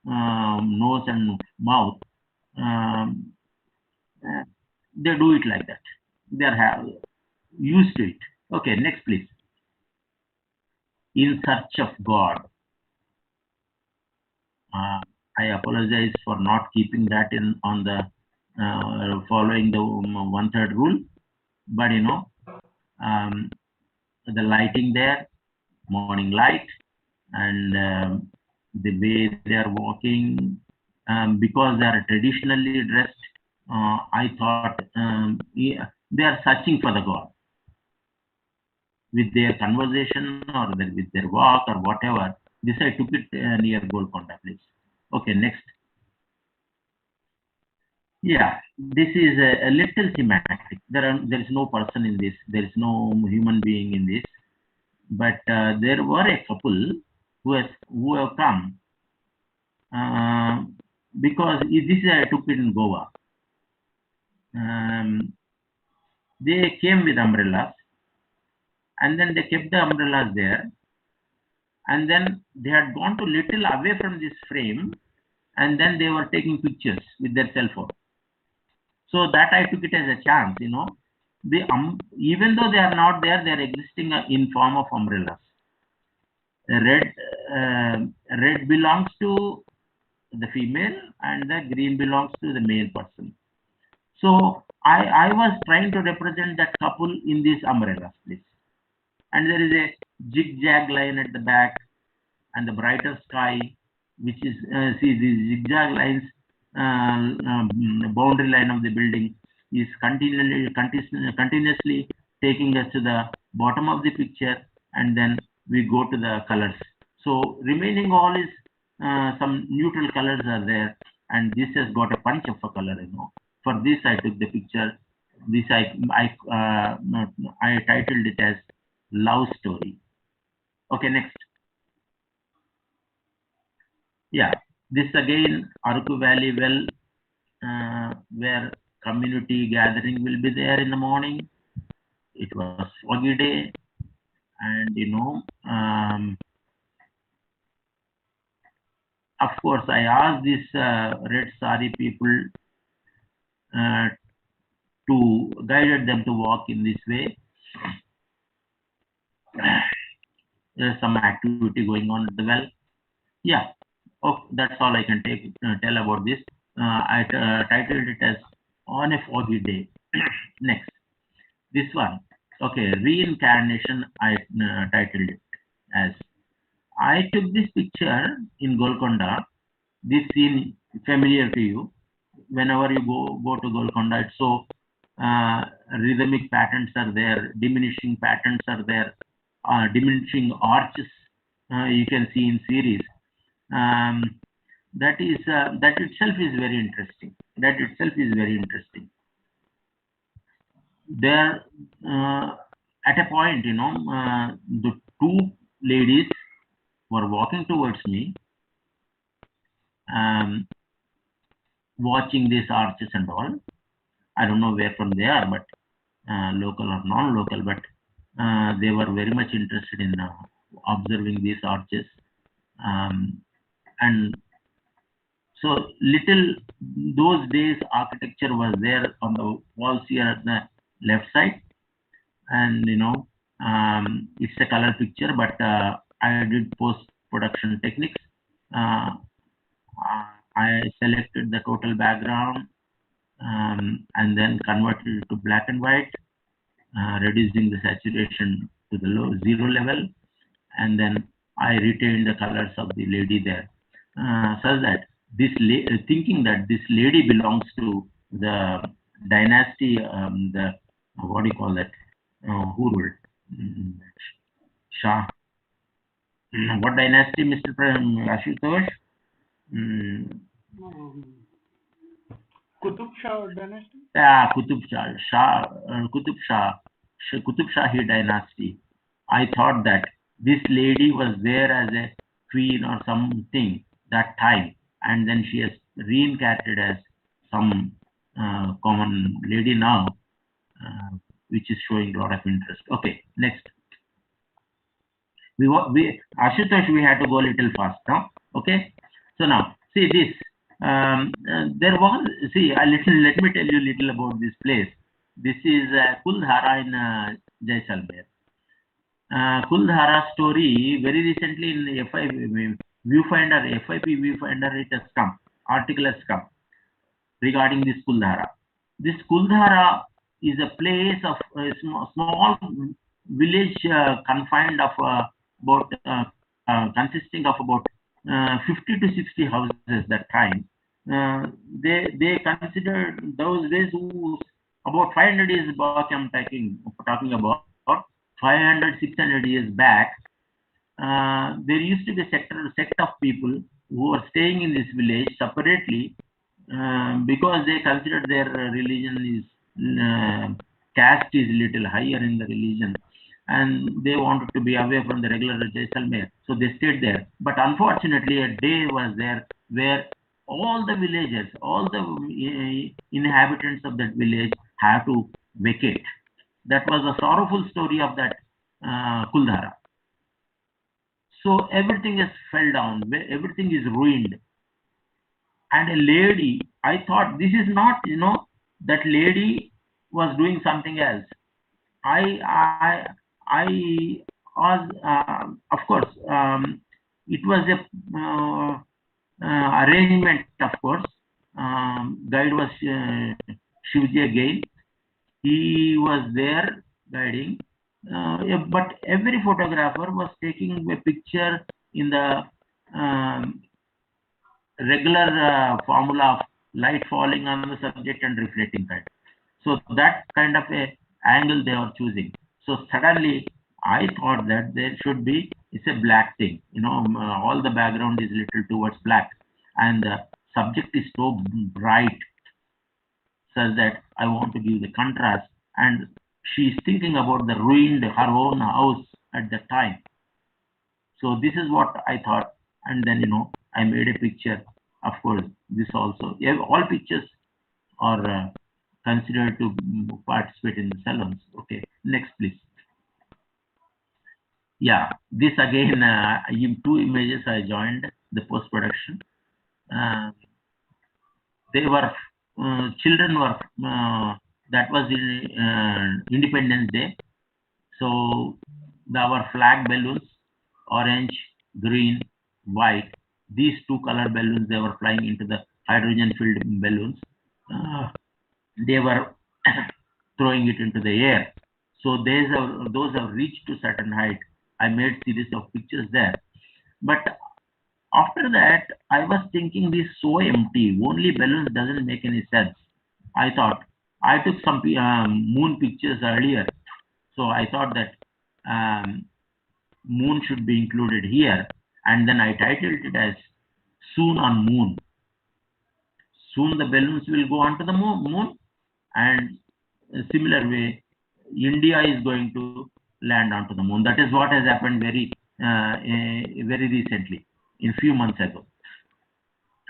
nose and mouth. Um, uh, they do it like that. They're used to it. Okay, next please. In search of God. I apologize for not keeping that in on the following the 1/3 rule, but um, the lighting there, morning light, and the way they are walking, because they are traditionally dressed. I thought yeah, they are searching for the God with their conversation or with their walk or whatever. This I took it near Golconda, please. Okay, next. Yeah, this is a little thematic. There is no person in this. There is no human being in this. But there were a couple who have come uh, because this is I took it in Goa. They came with umbrellas, and then they kept the umbrellas there, and then they had gone to little away from this frame, and then they were taking pictures with their cell phone. So that I took it as a chance. Even though they are not there, they are existing in form of umbrellas. Red, red belongs to the female, and the green belongs to the male person. So I was trying to represent that couple in these umbrellas, please. And there is a zigzag line at the back, and the brighter sky, which is see these zigzag lines, boundary line of the building is continuously taking us to the bottom of the picture, and then we go to the colors. So remaining all is some neutral colors are there, and this has got a punch of a color. For this I took the picture. This I titled it as love story. Okay, next. Yeah, this again Aruku Valley well, where community gathering will be there in the morning. It was foggy day, and of course I asked these red sari people uh, to guided them to walk in this way. there's some activity going on at the well. Yeah. Oh, that's all I can tell about this. I titled it as On a Foggy Day. Next, this one. Okay, reincarnation. I titled it as. I took this picture in Golconda. This scene familiar to you. Whenever you go to Golconda, it's so rhythmic patterns are there, diminishing patterns are there, diminishing arches you can see in series. Um, that itself is very interesting. That itself is very interesting. There, at a point, the two ladies were walking towards me, um, watching these arches and all. I don't know where from they are, but local or non-local, but they were very much interested in observing these arches. And so little those days architecture was there on the walls here at the left side, and it's a color picture, but I did post production techniques. Uh, I selected the total background and then converted it to black and white, reducing the saturation to the zero level, and then I retained the colors of the lady there, so that thinking that this lady belongs to the dynasty, the what do you call that? Who ruled? Mm, Shah. What dynasty, Mr. Ashutosh? Mm, Qutub Shah dynasty? yeah, Qutub Shah, Qutub Shahi dynasty. I thought that this lady was there as a queen or something that time, and then she has reincarnated as some common lady now, which is showing a lot of interest. Okay, next. Ashutosh, we had to go a little fast now. Okay, so now see this. There was let me tell you a little about this place. This is Kuldhara in Jaisalmer. Kuldhara story very recently in FI viewfinder, FIP viewfinder, it has come, article has come regarding this Kuldhara. This Kuldhara is a place of a small village confined of about consisting of about 50 to 60 houses that time. They considered those days who about 500 years back. I'm talking about 500 600 years back. There used to be a sect of people who were staying in this village separately because they considered their religion is caste is little higher in the religion, and they wanted to be away from the regular Jaisalmer, so they stayed there. But unfortunately, a day was there where all the villagers, all the inhabitants of that village have to vacate. That was a sorrowful story of that Kuldhara. So everything is fell down, everything is ruined. And a lady, I thought this is not, that lady was doing something else. I was, of course, it was a arrangement, of course. Guide was Shivji again. He was there guiding, but every photographer was taking a picture in the um, regular formula of light falling on the subject and reflecting light. So that kind of a angle they are choosing. So suddenly I thought that there should be, it's a black thing, all the background is little towards black, and the subject is so bright such that I want to give the contrast. And she's thinking about the ruined her own house at that time. So this is what I thought, and then I made a picture. Of course, this also, yeah, all pictures are considered to participate in the salons. Okay, next please. Yeah, this again, two images I joined the post production. They were children were that was in Independence Day. So our flag balloons, orange, green, white. These two color balloons, they were flying into the hydrogen-filled balloons. They were throwing it into the air. So those have reached to certain height. I made series of pictures there. But after that, I was thinking this so empty. Only balloons doesn't make any sense. I thought I took some moon pictures earlier, so I thought that um, moon should be included here, and then I titled it as "Soon on Moon." Soon the balloons will go onto the moon, and a similar way, India is going to land onto the moon. That is what has happened very recently, in few months ago.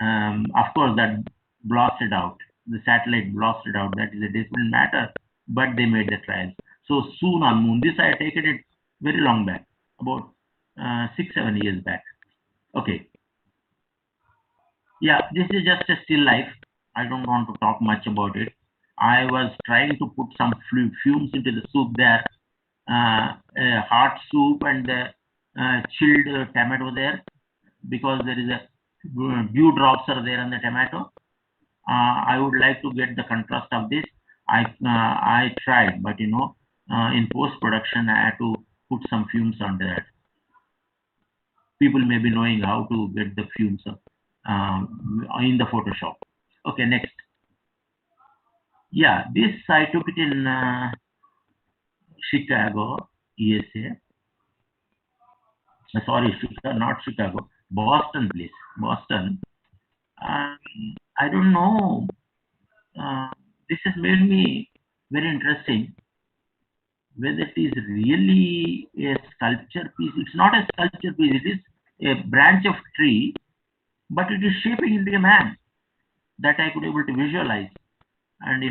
Of course, that blasted out. The satellite blasted out. That is a different matter, but they made the trials. So soon on moon. This I had taken it very long back, about 6-7 years back. Okay. Yeah, this is just a still life. I don't want to talk much about it. I was trying to put some fumes into the soup there, a hot soup and chilled tomato there, because there is a dew drops are there on the tomato. I would like to get the contrast of this. I tried, but in post production I had to put some fumes on that. People may be knowing how to get the fumes in the Photoshop. Okay, next. Yeah, this I took it in Chicago, USA. Sorry, Chicago, not Chicago, Boston, please, Boston. Um, I don't know. Uh, this has made me very interesting. Whether it is really a sculpture piece, it's not a sculpture piece. It is a branch of tree, but it is shaping into a man that I could able to visualize. And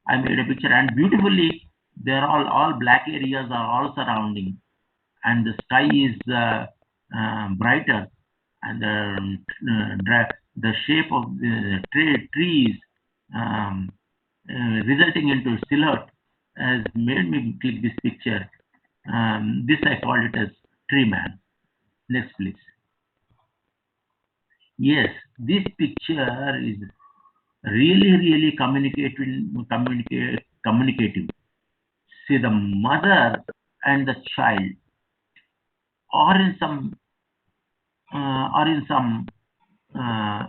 I made a picture, and beautifully, they're all black areas are all surrounding, and the sky is brighter, and the shape of the trees um, resulting into silhouette has made me click this picture. This I called it as tree man. Next, please. Yes, this picture is really communicative. See, the mother and the child are in some uh,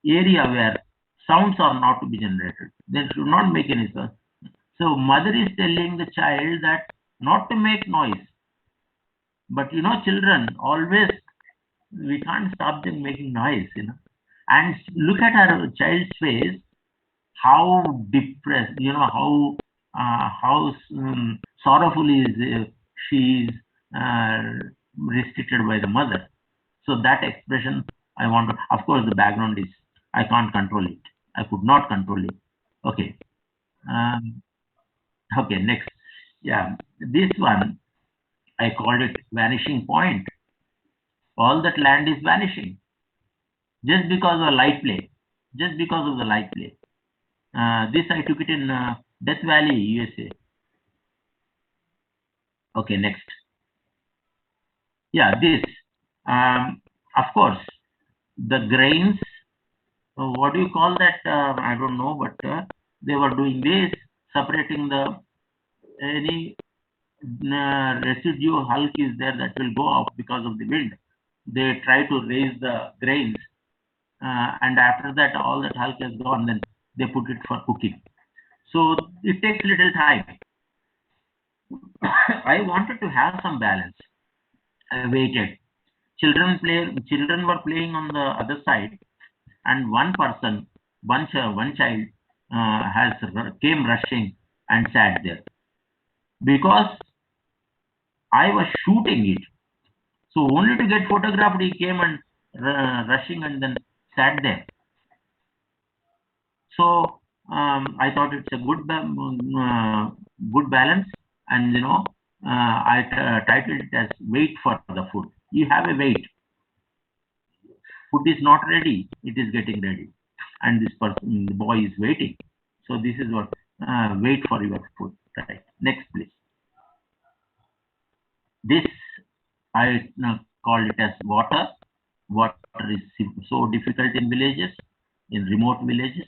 area where sounds are not to be generated. They should not make any sense. So mother is telling the child that not to make noise. But children always, we can't stop them making noise. And look at her child's face, how depressed, how sorrowful is she is uh, restricted by the mother. So that expression I want to, of course, the background is, I can't control it. I could not control it. Okay. Um, okay, next. Yeah, this one, I called it vanishing point. All that land is vanishing just because of light play. Just because of the light play. This I took it in Death Valley, USA. Okay, next. Yeah, this. Of course, the grains. What do you call that? I don't know, but they were doing this, separating the any residue hulk is there that will go off because of the wind. They try to raise the grains, and after that, all that hulk has gone. Then they put it for cooking. So it takes little time. I wanted to have some balance. I waited. Children were playing on the other side, and one child has came rushing and sat there because I was shooting it. So only to get photographed, he came and rushing and then sat there. So I thought it's a good balance, and I titled it as "Wait for the food." You have a wait. Food is not ready; it is getting ready, and this person, the boy, is waiting. So this is what wait for your food. Right. Next, please. This I call it as water. Water is so difficult in villages, in remote villages.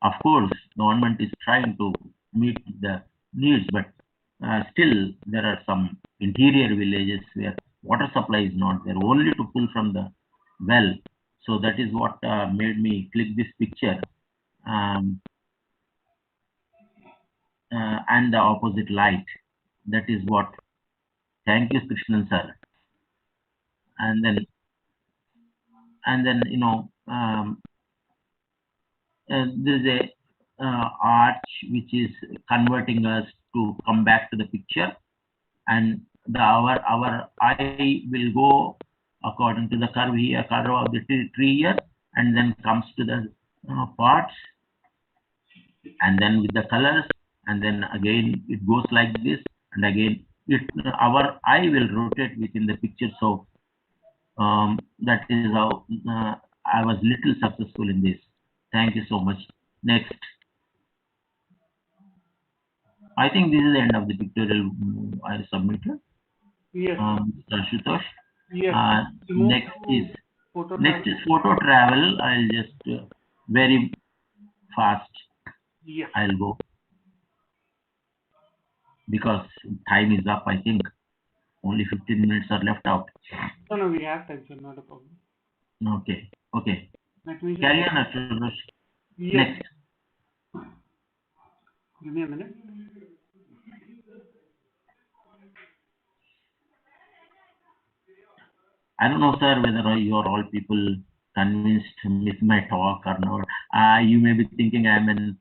Of course, government is trying to meet the needs, but still there are some interior villages where water supply is not there, only to pull from the well. So that is what made me click this picture. Um, and the opposite light. That is what. Thank you, Krishnan sir. And then, there is a arch which is converting us to come back to the picture, and our eye will go according to the curve here, curve of the tree here, and then comes to the parts, and then with the colors, and then again it goes like this, and again our eye will rotate within the picture. So that is how I was little successful in this. Thank you so much. Next. I think this is the end of the pictorial I submitted. Yes. Ashutosh. Yes. Next is photo travel. I'll just very fast. Yes. I'll go because time is up. I think only 15 minutes are left out. No, we have time, so not a problem. Okay. Okay. Carry on, Ashutosh. Yes. Next. Give me a minute. I don't know, sir, whether you are all people convinced with my talk or not. You may be thinking I'm an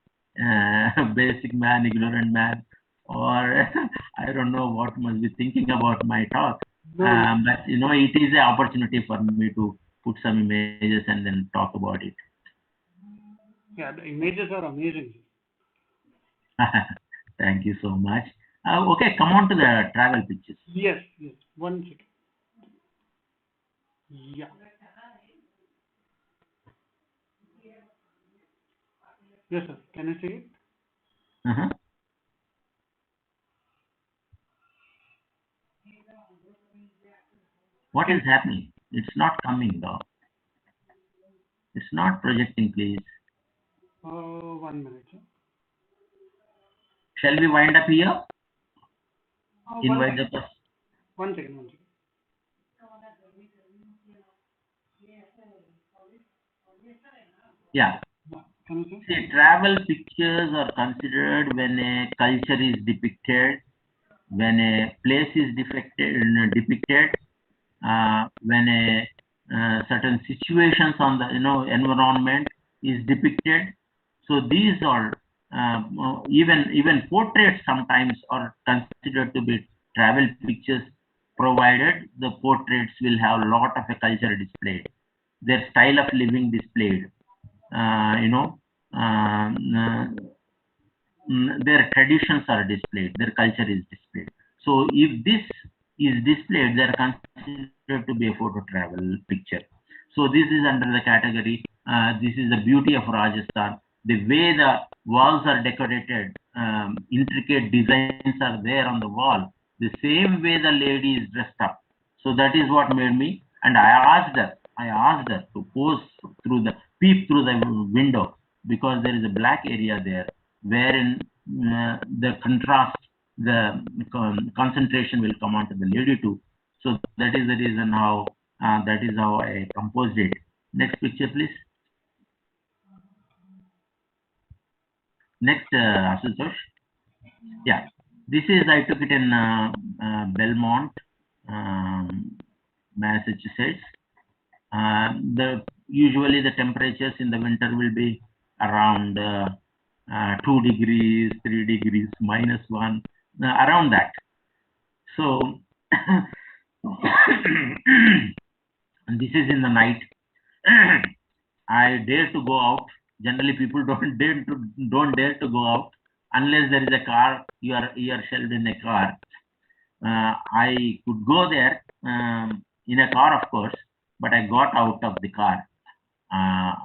basic man, ignorant man, or I don't know what must be thinking about my talk. No. But it is an opportunity for me to put some images and then talk about it. Yeah, the images are amazing. Thank you so much. Okay, come on to the travel pictures. Yes. 1 second. Yeah. Yes, sir. Can I see it? What is happening? It's not coming though. It's not projecting, please. 1 minute, sir. Shall we wind up here? Invite the person. 1 second. Yeah. See, travel pictures are considered when a culture is depicted, when a place is depicted, when a certain situations on the environment is depicted. So these are even portraits sometimes are considered to be travel pictures, provided the portraits will have a lot of a culture displayed, their style of living displayed. Their traditions are displayed, their culture is displayed. So if this is displayed, they are considered to be a photo travel picture. So this is under the category, this is the beauty of Rajasthan. The way the walls are decorated, intricate designs are there on the wall, the same way the lady is dressed up. So that is what made me, and I asked her to peep through the window, because there is a black area there, wherein the contrast, the concentration will come onto the lady too. So that is the reason how that is how I composed it. Next picture, please. Next, Ashutosh. Yeah, this is, I took it in Belmont, Massachusetts. Usually the temperatures in the winter will be around 2 degrees, 3 degrees, -1, around that. So this is in the night. I dare to go out. Generally, people don't dare to go out unless there is a car. You are shelved in a car. I could go there in a car, of course, but I got out of the car,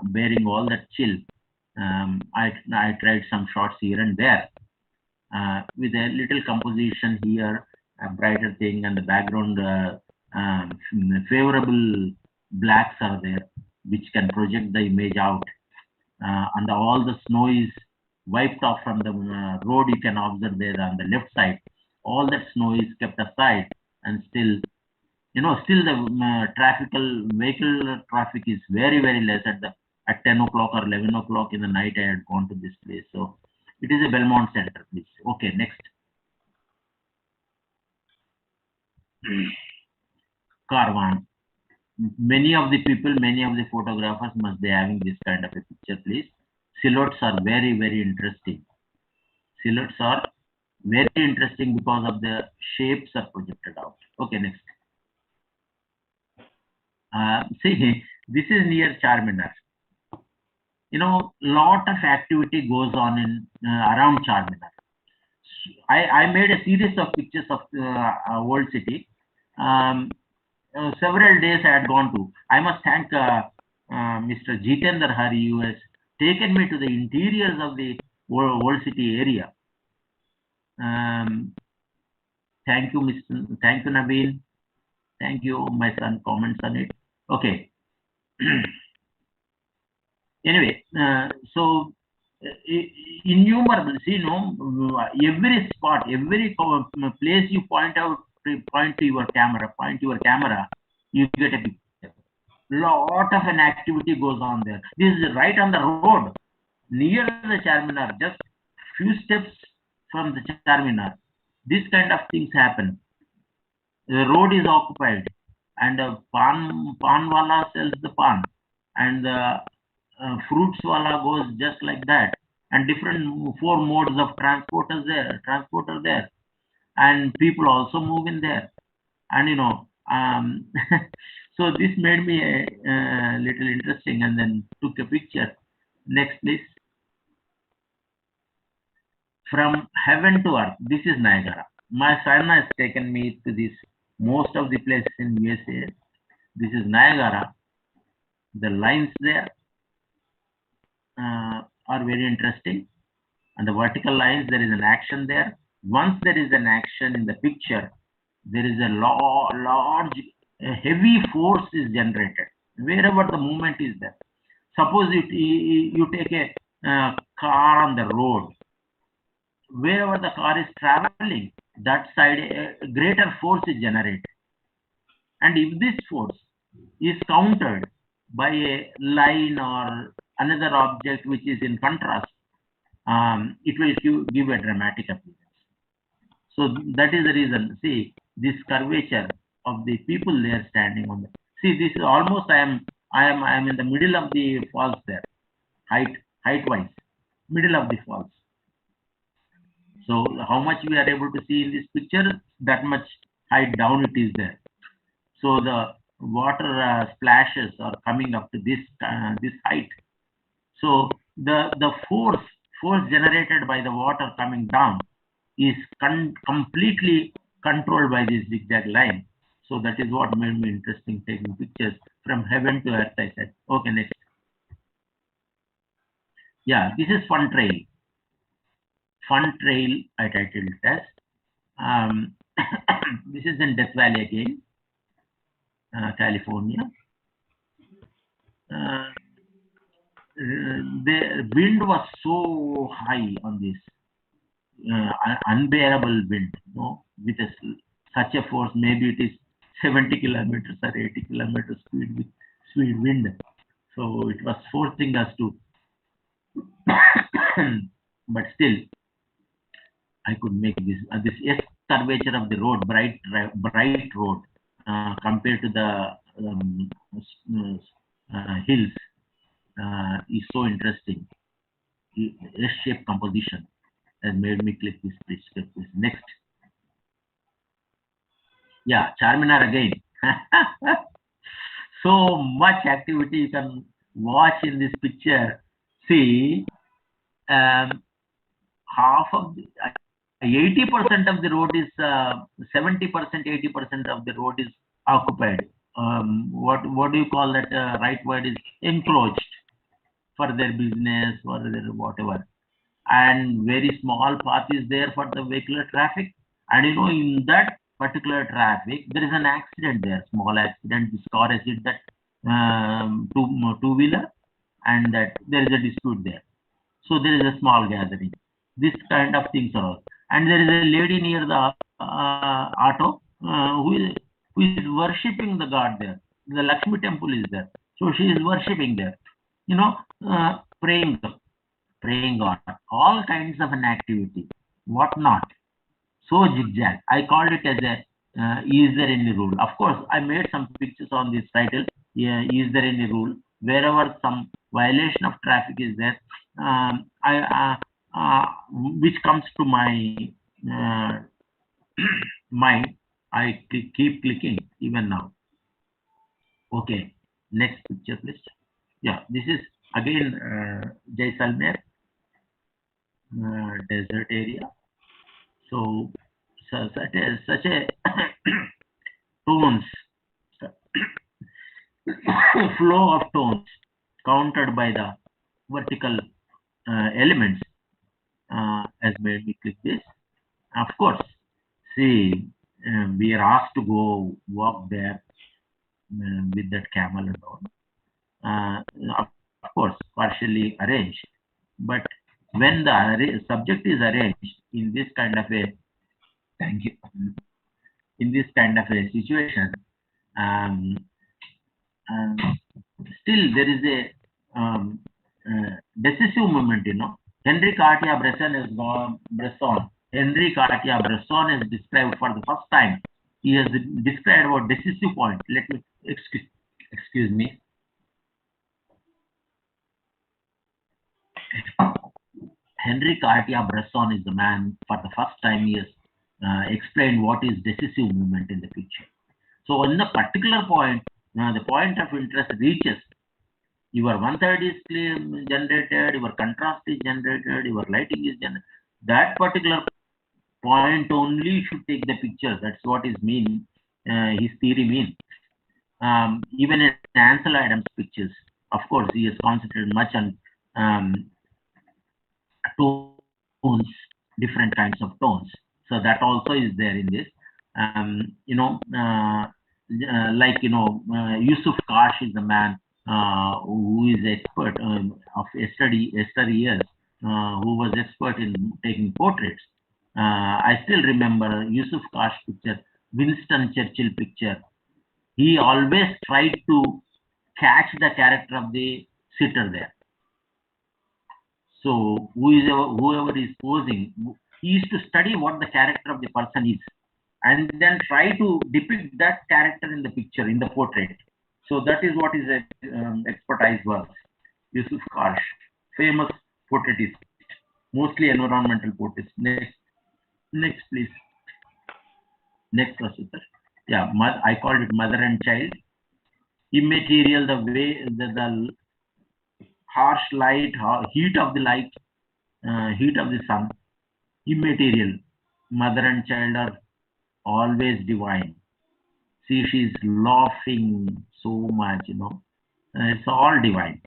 bearing all that chill. I tried some shots here and there with a little composition here, a brighter thing, and the background favorable blacks are there, which can project the image out. And all the snow is wiped off from the road. You can observe there on the left side. All that snow is kept aside, and still, still the vehicle traffic is very, very less at 10 o'clock or 11 o'clock in the night. I had gone to this place. So it is a Belmont Center, please. Okay, next. Caravan. Many of the people, many of the photographers must be having this kind of a picture, please. Silhouettes are very, very interesting. Silhouettes are very interesting because of the shapes are projected out. Okay, next. See, this is near Charminar. Lot of activity goes on in around Charminar. I made a series of pictures of old city. Several days I had gone to. I must thank Mr. Jitendra Hari, who has taken me to the interiors of the old city area. Thank you, Thank you, Naveen. Thank you. My son comments on it. Okay. Anyway, so innumerable, every spot, every place you point to your camera, you get a picture. Lot of an activity goes on there. This is right on the road, near the Charminar, just few steps from the Charminar. This kind of things happen. The road is occupied, and pan wala sells the pan, and the fruits wala goes just like that, and different 4 modes of transport are there, and people also move in there, and so this made me a little interesting, and then took a picture. Next, please. From heaven to earth. This is Niagara. My son has taken me to this most of the places in USA. This is Niagara. The lines there are very interesting, and the vertical lines, there is an action there. Once there is an action in the picture, there is a large, heavy force is generated wherever the movement is there. Suppose you take a car on the road. Wherever the car is traveling, that side a greater force is generated. And if this force is countered by a line or another object which is in contrast, it will give a dramatic appearance. So that is the reason. See, this curvature of the people there standing on the. See, this is almost I am in the middle of the falls there, height wise, middle of the falls. So how much we are able to see in this picture, that much height down it is there. So the water splashes are coming up to this height. So the force generated by the water coming down is completely controlled by this zigzag line. So that is what made me interesting taking pictures from heaven to earth, I said. Okay, next. Yeah, this is Fun Trail. Fun Trail, I titled it as. This is in Death Valley again, California. The wind was so high on this, unbearable wind, with such a force. Maybe it is 70 kilometers or 80 kilometers speed wind. So it was forcing us to, but still, I could make this curvature of the road, bright road, compared to the hills, is so interesting. S-shaped composition has made me click this picture. Next. Yeah, Charminar again. So much activity you can watch in this picture. See, half of the 80% of the road is 70%, 80% of the road is occupied. What do you call that? Right word is encroached for their business or their whatever. And very small path is there for the vehicular traffic. And in that particular traffic, there is an accident there, small accident. This car has hit that two-wheeler, and that there is a dispute there. So there is a small gathering. This kind of things are all. And there is a lady near the auto who is worshipping the god there. The Lakshmi temple is there. So she is worshipping there. You know, praying God, all kinds of an activity, what not. So zigzag. I called it as a is there any rule? Of course, I made some pictures on this title. Yeah, is there any rule? Wherever some violation of traffic is there, I which comes to my uh, mind, I keep clicking even now. Okay, next picture, please. Yeah, this is again Jaisalmer desert area. So, such a tones flow of tones countered by the vertical elements has made me click this. Of course, see, we are asked to go walk there with that camel and all. Of course, partially arranged, but when the subject is arranged in this kind of a, thank you, in this kind of a situation, um, um, still there is a decisive moment, Henry Cartier-Bresson is described for the first time. He has described about decisive point. Let me, excuse me. Henry Cartier-Bresson is the man, for the first time he has explained what is decisive movement in the picture. So in the particular point, the point of interest reaches, your one-third is generated, your contrast is generated, your lighting is generated. That particular point only should take the picture. That's what his his theory means. Even in Ansel Adams' pictures, of course, he has concentrated much on tones, different kinds of tones. So that also is there in this. Yusuf Kash is the man who is expert of yesteryears, who was expert in taking portraits. I still remember Yusuf Kash picture, Winston Churchill picture. He always tried to catch the character of the sitter there. So whoever is posing, he used to study what the character of the person is, and then try to depict that character in the picture, in the portrait. So that is what his expertise was. Yusuf Kash, famous portraitist, mostly environmental portraitist. Next, please. Next, Rasutar. Yeah, I called it mother and child. Immaterial, the way the harsh light, heat of the light, heat of the sun. Immaterial. Mother and child are always divine. See, she's laughing so much, it's all divine.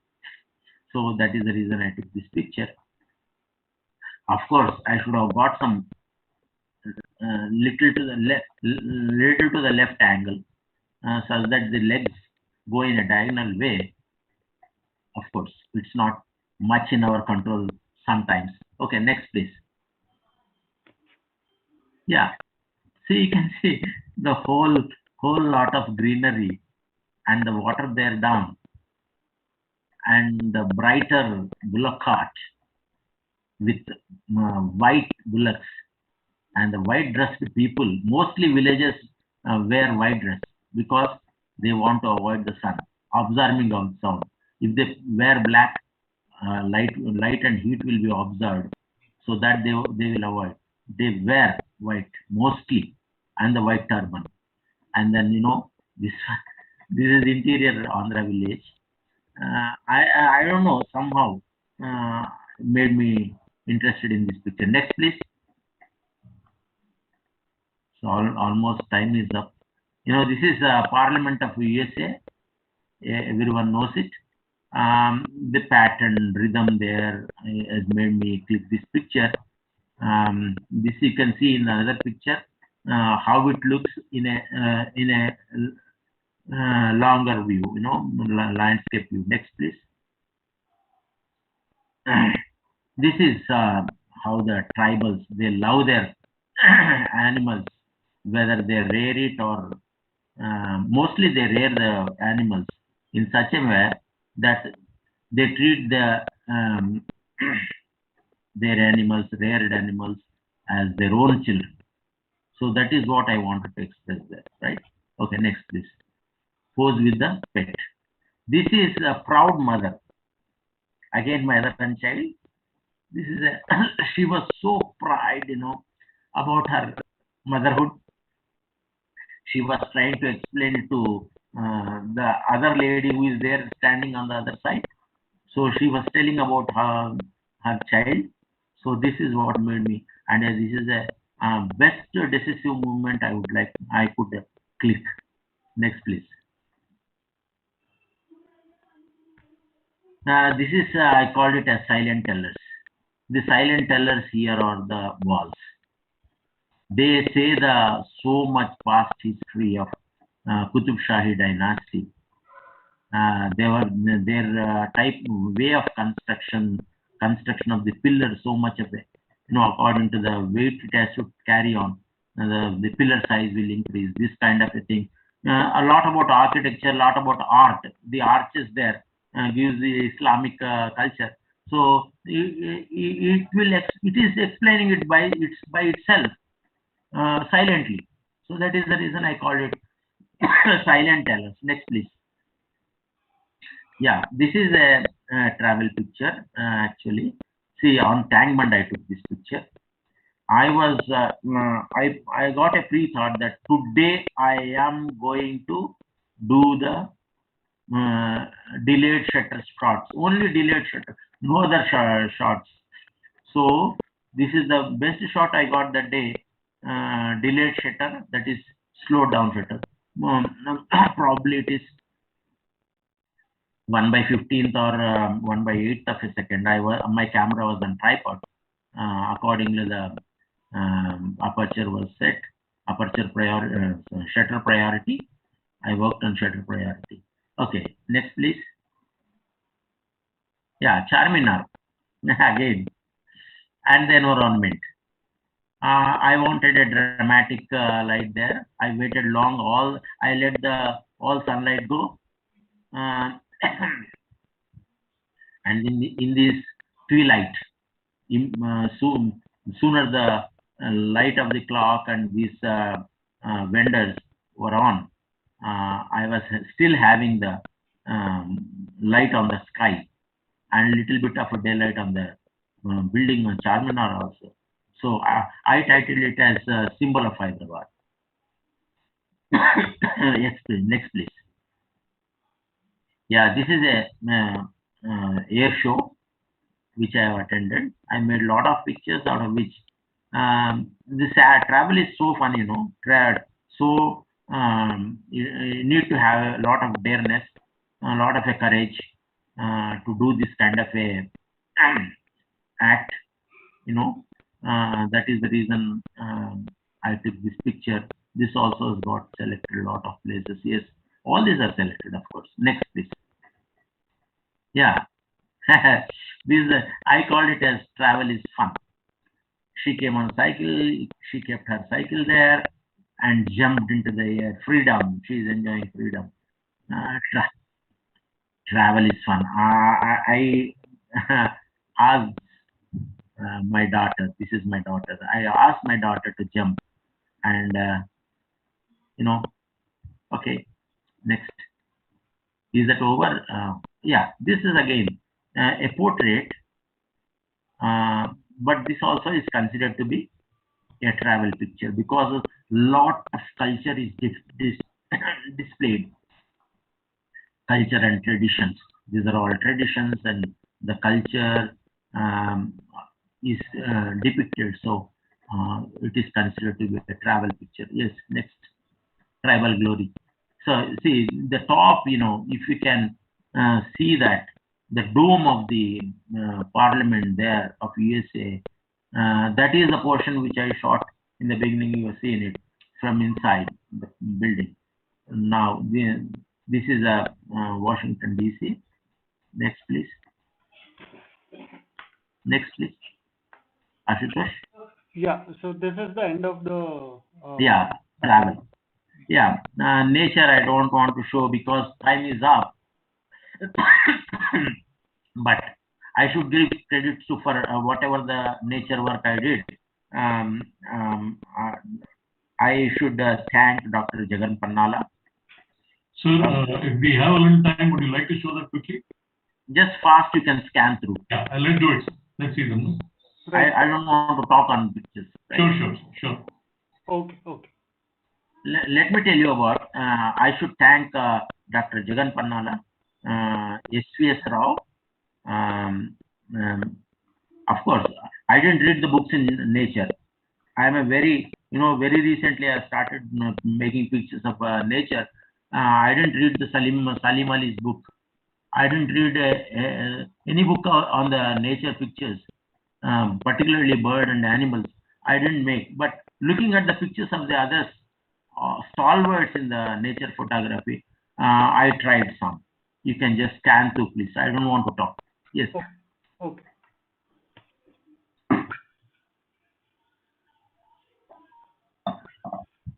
So that is the reason I took this picture. Of course, I should have got some little to the left angle, so that the legs go in a diagonal way. Of course, it's not much in our control sometimes. Okay, next, please. Yeah, see, you can see the whole lot of greenery and the water there down, and the brighter bullock cart with white bullocks and the white dressed people. Mostly villagers wear white dress because they want to avoid the sun, absorbing of sound. If they wear black, light and heat will be observed, so that they will avoid. They wear white mostly, and the white turban. And then this this is interior Andhra village. I don't know, somehow made me interested in this picture. Next, please. So almost time is up. This is Parliament of USA. Everyone knows it. The pattern rhythm there has made me click this picture. This you can see in another picture. how it looks in a longer view, landscape view. Next, please. This is how the tribals, they love their animals, whether they rear it or mostly they rear the animals in such a way that they treat their animals, reared animals, as their own children. So that is what I wanted to express there, right? Okay, next please. Pose with the pet. This is a proud mother. Again, my other grandchild. This is a she was so proud, about her motherhood. She was trying to explain it to the other lady who is there standing on the other side. So she was telling about her child. So this is what made me, and this is a best decisive movement I could click. Next, please. This is I called it as silent tellers. The silent tellers here are the walls. They say the so much past history of Qutub Shahi dynasty. Their type way of construction of the pillar, so much of it, according to the weight it has to carry on, the pillar size will increase, this kind of a thing. A lot about architecture, a lot about art. The arches there gives the Islamic culture. So it is explaining it by itself silently. So that is the reason I called it silent tellers. Next, please. Yeah, this is a travel picture actually. See, on Tangmand I took this picture. I got a pre-thought that today I am going to do the delayed shutter shots, only delayed shutter, no other shots. So this is the best shot I got that day. Delayed shutter, that is slowed down shutter. Probably it is 1 by 15th or 1 by 8th of a second. My camera was on tripod. Accordingly, the aperture was set, shutter priority. I worked on shutter priority. Okay, next please. Yeah, Charminar again, and the environment. I wanted a dramatic light there. I waited long. I let the all sunlight go. And in this twilight, sooner the light of the clock and these vendors were on, I was still having the light on the sky and little bit of a daylight on the building on Charminar also. So I titled it as a symbol of Hyderabad. Yes, please. Next, please. Yeah, this is a air show which I have attended. I made a lot of pictures, out of which this travel is so fun, so you need to have a lot of dareness, a lot of a courage to do this kind of a act. That is the reason I took this picture. This also has got selected a lot of places. Yes, all these are selected, of course. Next, please. Yeah. This I call it as travel is fun. She came on cycle, she kept her cycle there and jumped into the air. Freedom. She is enjoying freedom. Travel is fun. I asked my daughter, this is my daughter, I asked my daughter to jump and, okay, next. Is that over? Yeah, this is again a portrait, but this also is considered to be a travel picture because a lot of culture is displayed. Culture and traditions. These are all traditions, and the culture is depicted. So it is considered to be a travel picture. Yes, next. Tribal glory. So see the top, if you can see that the dome of the parliament there of USA, that is the portion which I shot in the beginning. You have seen it. from inside the building. Now, this is a Washington DC. Next, please. Next, please. Ashutosh. Yeah, so this is the end of the Yeah, travel. Yeah, nature I don't want to show because time is up. But I should give credit to for whatever the nature work I did. Um, um, uh, I should thank Dr. Jagan Pannala. Sir, if we have a little time, would you like to show that quickly? Just fast you can scan through. Yeah, let's do it. Let's see them. right. I don't want to talk on pictures. Right? Sure. Okay. Let me tell you about, I should thank Dr. Jagan Pannala, SVS Rao. Um, um, of course, I didn't read the books in nature. I am a very, very recently I started making pictures of nature. I didn't read the Salim Ali's book. I didn't read any book on the nature pictures, particularly bird and animals. I didn't make, but looking at the pictures of the others, stalwarts in the nature photography, I tried some. You can just scan through, please. I don't want to talk. Yes. Okay.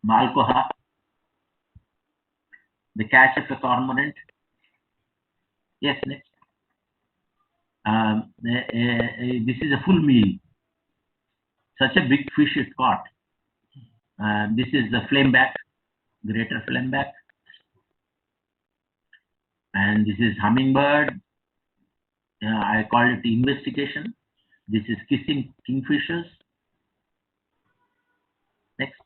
Malkoha, the catch of a cormorant. Yes, next. This is a full meal. Such a big fish it caught. This is the flameback, greater flameback. And this is hummingbird. I call it investigation. This is kissing kingfishers. Next.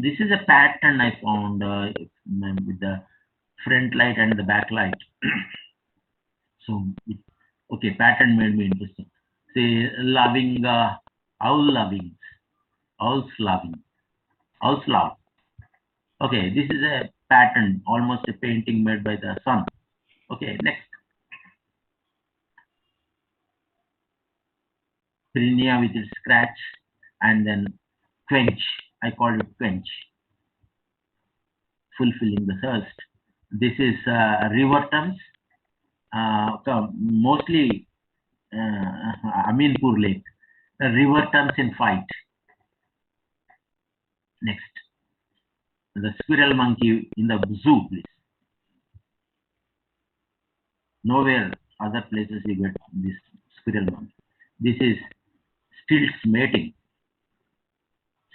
This is a pattern I found with the front light and the back light. So, okay, pattern made me interesting. Say, loving, owl loving, owls loving, owls love. Okay, this is a pattern, almost a painting made by the sun. Okay, next. Perineum with its scratch, and then quench. I call it quench. Fulfilling the thirst. This is river terms, mostly Aminpur Lake. River terms in fight. Next. The squirrel monkey in the zoo, please. Nowhere other places you get this squirrel monkey. This is stilts mating.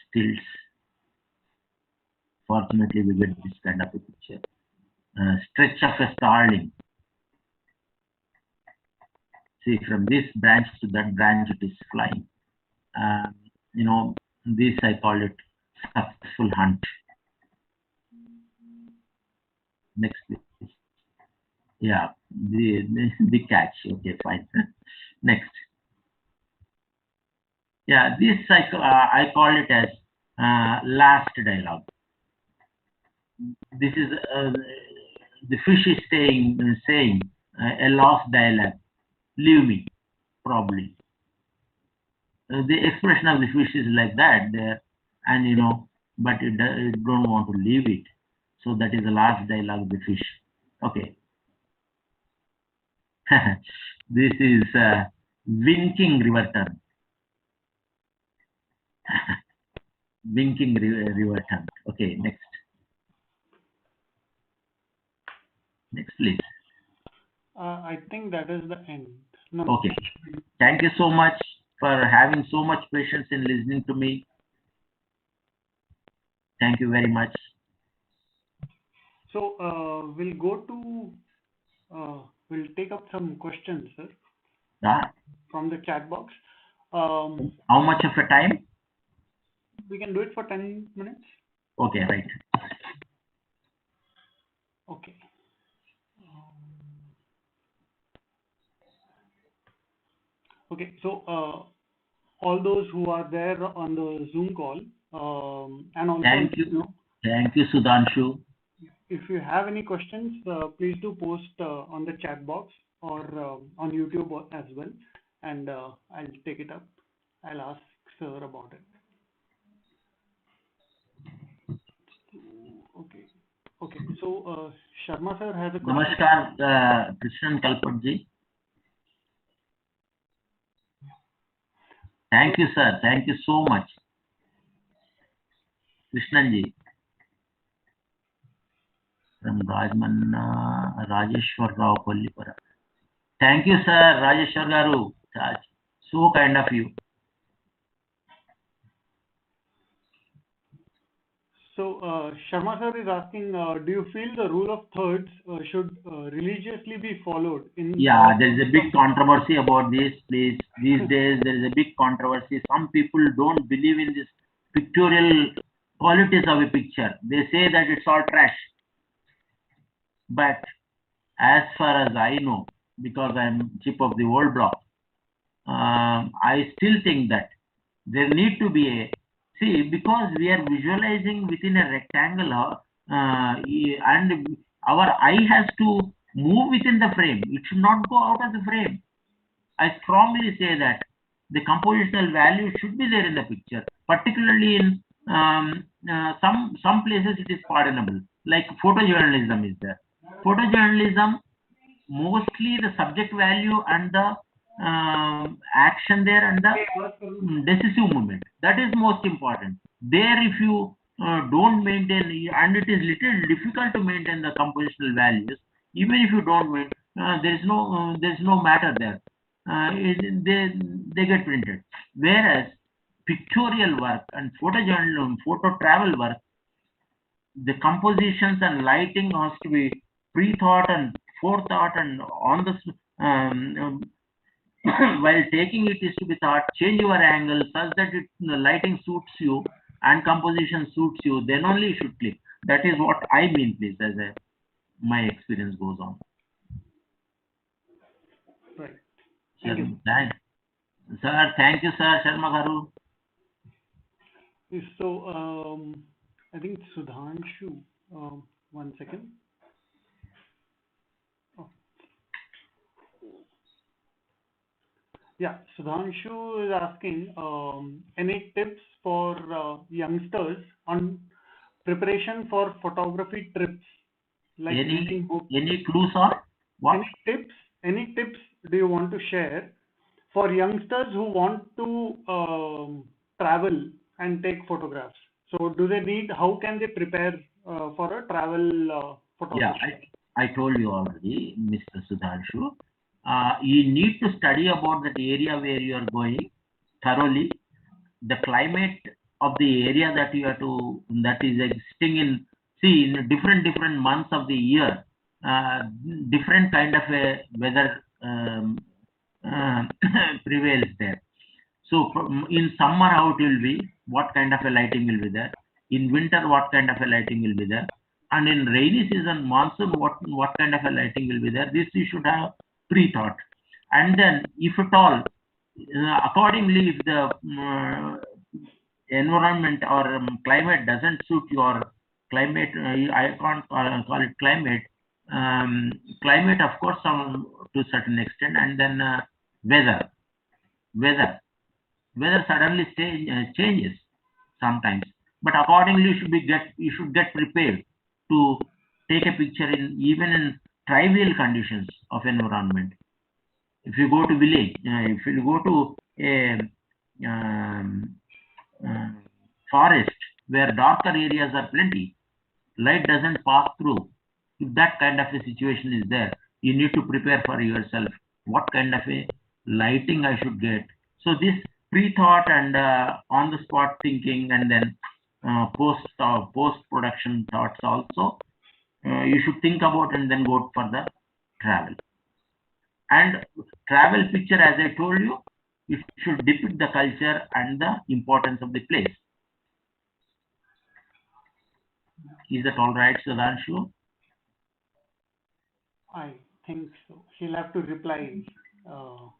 Stilts. Fortunately, we get this kind of a picture. Stretch of a starling. See, from this branch to that branch, it is flying. This I call it successful hunt. Next, please. Yeah, the catch. Okay, fine. Next. Yeah, this I call it as last dialogue. This is the fish is saying a lost dialogue. Leave me, probably. The expression of the fish is like that there, and but it don't want to leave it. So that is the last dialogue of the fish. Okay. This is winking river turn. Winking river turn. Okay, next. Next, please. I think that is the end. No. Okay. Thank you so much for having so much patience in listening to me. Thank you very much. So we'll go to we'll take up some questions, sir, from the chat box. How much of a time? We can do it for 10 minutes. Okay, right. Okay. Okay, so all those who are there on the Zoom call, and also Thank you, Sudhanshu. If you have any questions, please do post on the chat box or on YouTube as well, and I'll take it up. I'll ask sir about it. Okay, so Sharma sir has a question. Namaskar, Krishnan Kalpatji. Thank you, sir. Thank you so much. Krishnanji from Rajeshwar Rao Kollipura. Thank you, sir, Rajeshwar Garu. So kind of you. So Sharma sir is asking, do you feel the rule of thirds should religiously be followed? Yeah, there is a big controversy about this. Please, these days there is a big controversy. Some people don't believe in this pictorial qualities of a picture. They say that it's all trash. But as far as I know, because I'm chip of the old block, I still think that there need to be a, see, because we are visualizing within a rectangle, and our eye has to move within the frame. It should not go out of the frame. I strongly say that the compositional value should be there in the picture, particularly in some places it is pardonable, like photojournalism is there. Photojournalism, mostly the subject value and the action there and the decisive movement, that is most important. There if you don't maintain, and it is little difficult to maintain the compositional values, even if you don't maintain, there is no matter there. They get printed. Whereas pictorial work and photojournalism, photo travel work, the compositions and lighting has to be pre-thought and forethought, and on the while taking it is to be thought, change your angle such that the lighting suits you and composition suits you, then only you should click. That is what I mean, please, as my experience goes on. Right. Sir, thank you, sir, Sharma Garu. So I think Sudhanshu, one second. Oh. Yeah, Sudhanshu is asking, any tips for youngsters on preparation for photography trips? Like any clues or what? Any tips do you want to share for youngsters who want to travel and take photographs? So do they need, how can they prepare for a travel photography? Yeah, I told you already, Mr. Sudhanshu. You need to study about that area where you are going thoroughly, the climate of the area that you are to, that is existing in, see, in different months of the year, different kind of a weather prevails there. So in summer how it will be, what kind of a lighting will be there, in winter what kind of a lighting will be there, and in rainy season, monsoon, what kind of a lighting will be there. This you should have pre-thought. And then if at all, accordingly, if the environment or climate doesn't suit your climate, I can't call it climate, climate of course to a certain extent, and then weather suddenly changes sometimes, but accordingly you should get prepared to take a picture even in trivial conditions of environment. If you go to village, if you go to a forest where darker areas are plenty, light doesn't pass through. If that kind of a situation is there, you need to prepare for yourself. What kind of a lighting I should get? So this pre-thought and on the spot thinking, and then post production thoughts also you should think about, and then go for the travel. And travel picture, as I told you, it should depict the culture and the importance of the place. Is that all right, Sudhanshu? I think so. He'll have to reply. He'll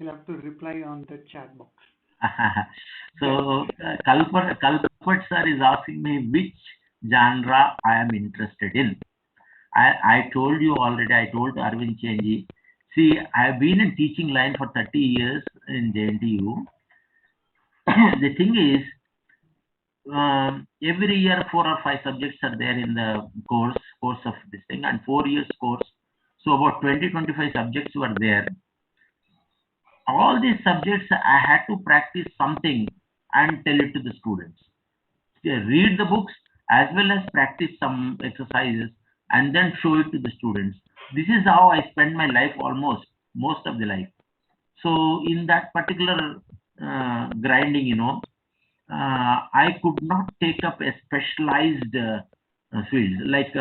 have to reply on the chat box. So Kalpat sir is asking me which genre I am interested in. I told you already, I told Arvind Chenji, see, I have been in teaching line for 30 years in JNTU. The thing is, every year 4 or 5 subjects are there in the course of this thing, and 4 years course. So about 20-25 subjects were there. All these subjects I had to practice something and tell it to the students. Read the books as well as practice some exercises and then show it to the students. This is how I spend my life, almost most of the life. So in that particular grinding, I could not take up a specialized field like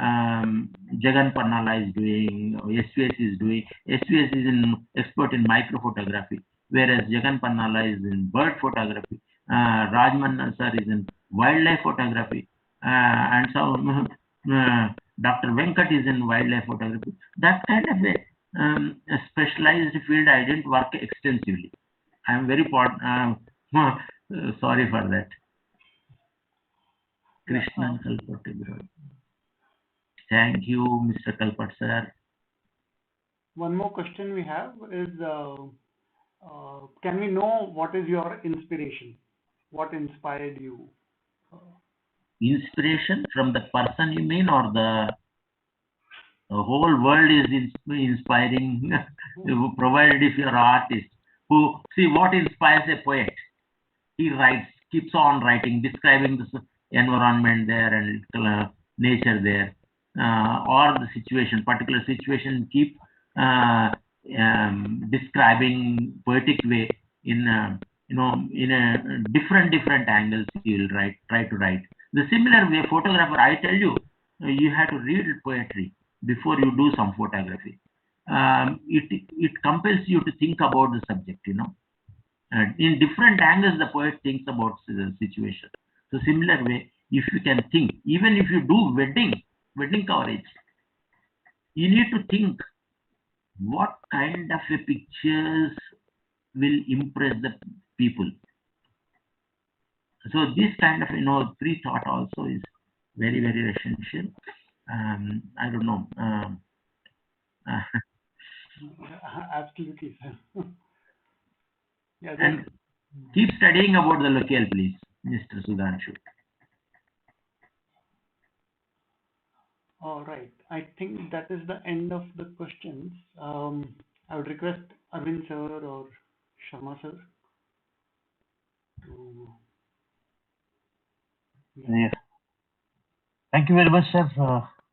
Jagan Pannala is doing, SVS is doing. SVS is expert in micro photography, whereas Jagan Pannala is in bird photography. Rajman sir is in wildlife photography, and so Dr. Venkat is in wildlife photography. That kind of a specialized field I didn't work extensively. I am very sorry for that. Krishna Kalpat. Thank you, Mr. Kalpat sir. One more question we have is, can we know what is your inspiration? What inspired you? Inspiration from the person you mean, or the whole world is inspiring, provided if you're an artist. Who, see, what inspires a poet? He writes, keeps on writing, describing the environment there and nature there, or the situation, particular situation, keep describing poetic way in in a different angles. He will try to write. The similar way, photographer, I tell you, you have to read poetry before you do some photography. It compels you to think about the subject, in different angles the poet thinks about the situation. So similar way, if you can think, even if you do wedding coverage, you need to think what kind of a pictures will impress the people. So this kind of pre-thought also is very essential. I don't know. Absolutely, sir. Yeah, and keep studying about the locale, please, Mr. Sudhanshu. All right. I think that is the end of the questions. I would request Arvind sir or Sharma sir to. Yeah. Thank you very much, sir.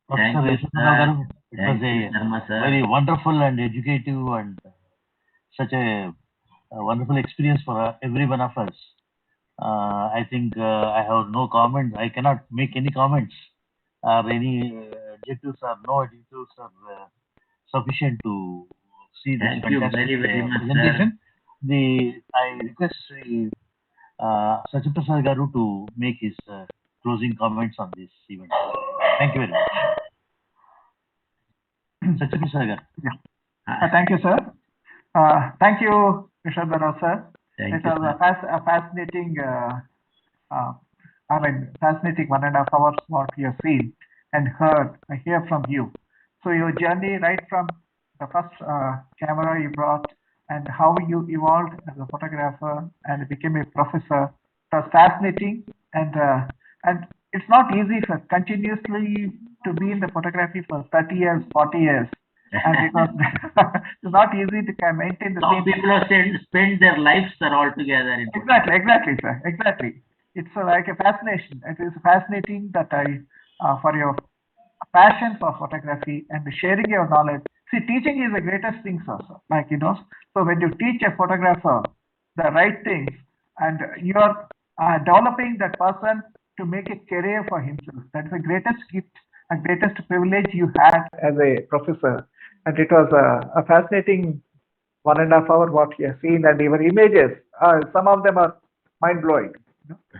Professor Yashodhar Rao. It was a very wonderful and educative and such a wonderful experience for every one of us. I think I have no comment. I cannot make any comments or any adjectives or no adjectives are sufficient to see this fantastic presentation. I request Satyaprasad Garu to make his closing comments on this event. Thank you very much. Satyaprasad Garu. Yeah. Thank you, sir. Thank you, Yashodhar Rao, sir. It was a fascinating, fascinating 1.5 hours what we have seen and heard, hear from you. So your journey right from the first camera you brought and how you evolved as a photographer and became a professor, it was fascinating, and it's not easy for continuously to be in the photography for 30 years, 40 years. And it's not easy to maintain the same. Some people have spent their lives all together. Exactly, sir. Exactly. It's like a fascination. It is fascinating that for your passion for photography and sharing your knowledge. See, teaching is the greatest thing, sir. So when you teach a photographer the right things and you are developing that person to make a career for himself, that's the greatest gift and greatest privilege you had as a professor. And it was a fascinating 1.5 hour what you have seen, and your images, some of them are mind-blowing.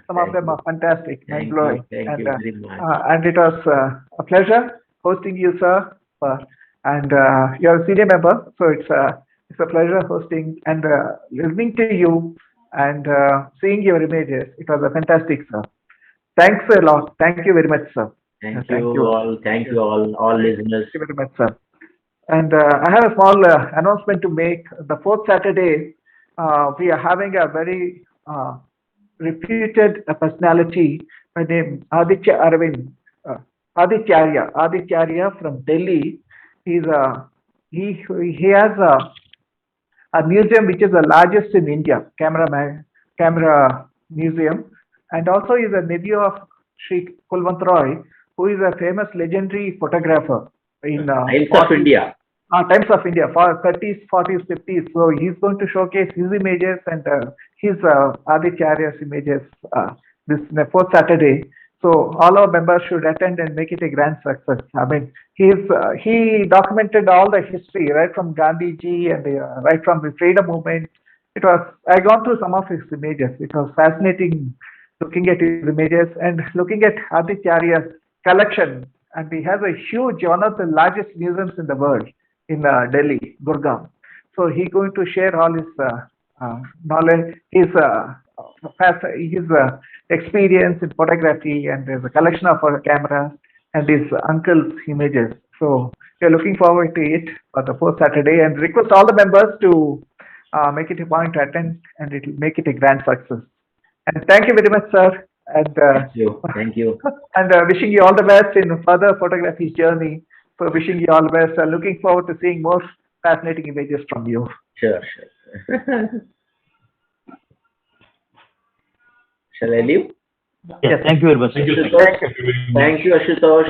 Some of them are fantastic, mind-blowing. Thank you very much. And it was a pleasure hosting you, sir. And you're a senior member, so it's a pleasure hosting and listening to you and seeing your images. It was a fantastic, sir. Thanks a lot. Thank you very much, sir. Thank you all. Thank you all listeners. Thank you very much, sir. And I have a small announcement to make. The fourth Saturday, we are having a very reputed personality by name Aditya from Delhi. He's a he has a museum which is the largest in India, camera museum, and also is a nephew of Sri Kulwant Roy, who is a famous legendary photographer in Times of India. Times of India for 30s, 40s, 50s. So he's going to showcase his images and his Aditya's images this fourth Saturday. So all our members should attend and make it a grand success. I mean, he documented all the history right from Gandhiji and right from the freedom movement. I gone through some of his images. It was fascinating looking at his images and looking at Aditya's collection. And he has a huge, one of the largest museums in the world in Delhi, Gurgaon. So he's going to share all his knowledge, his experience in photography, and there's a collection of cameras and his uncle's images. So we're looking forward to it for the fourth Saturday, and request all the members to make it a point to attend, and it will make it a grand success. And thank you very much, sir. And Thank you. And wishing you all the best in further photography journey. So wishing you all the best. Looking forward to seeing more fascinating images from you. Sure. Shall I leave? Yes, thank you very much. Thank you, Thank you, Ashutosh.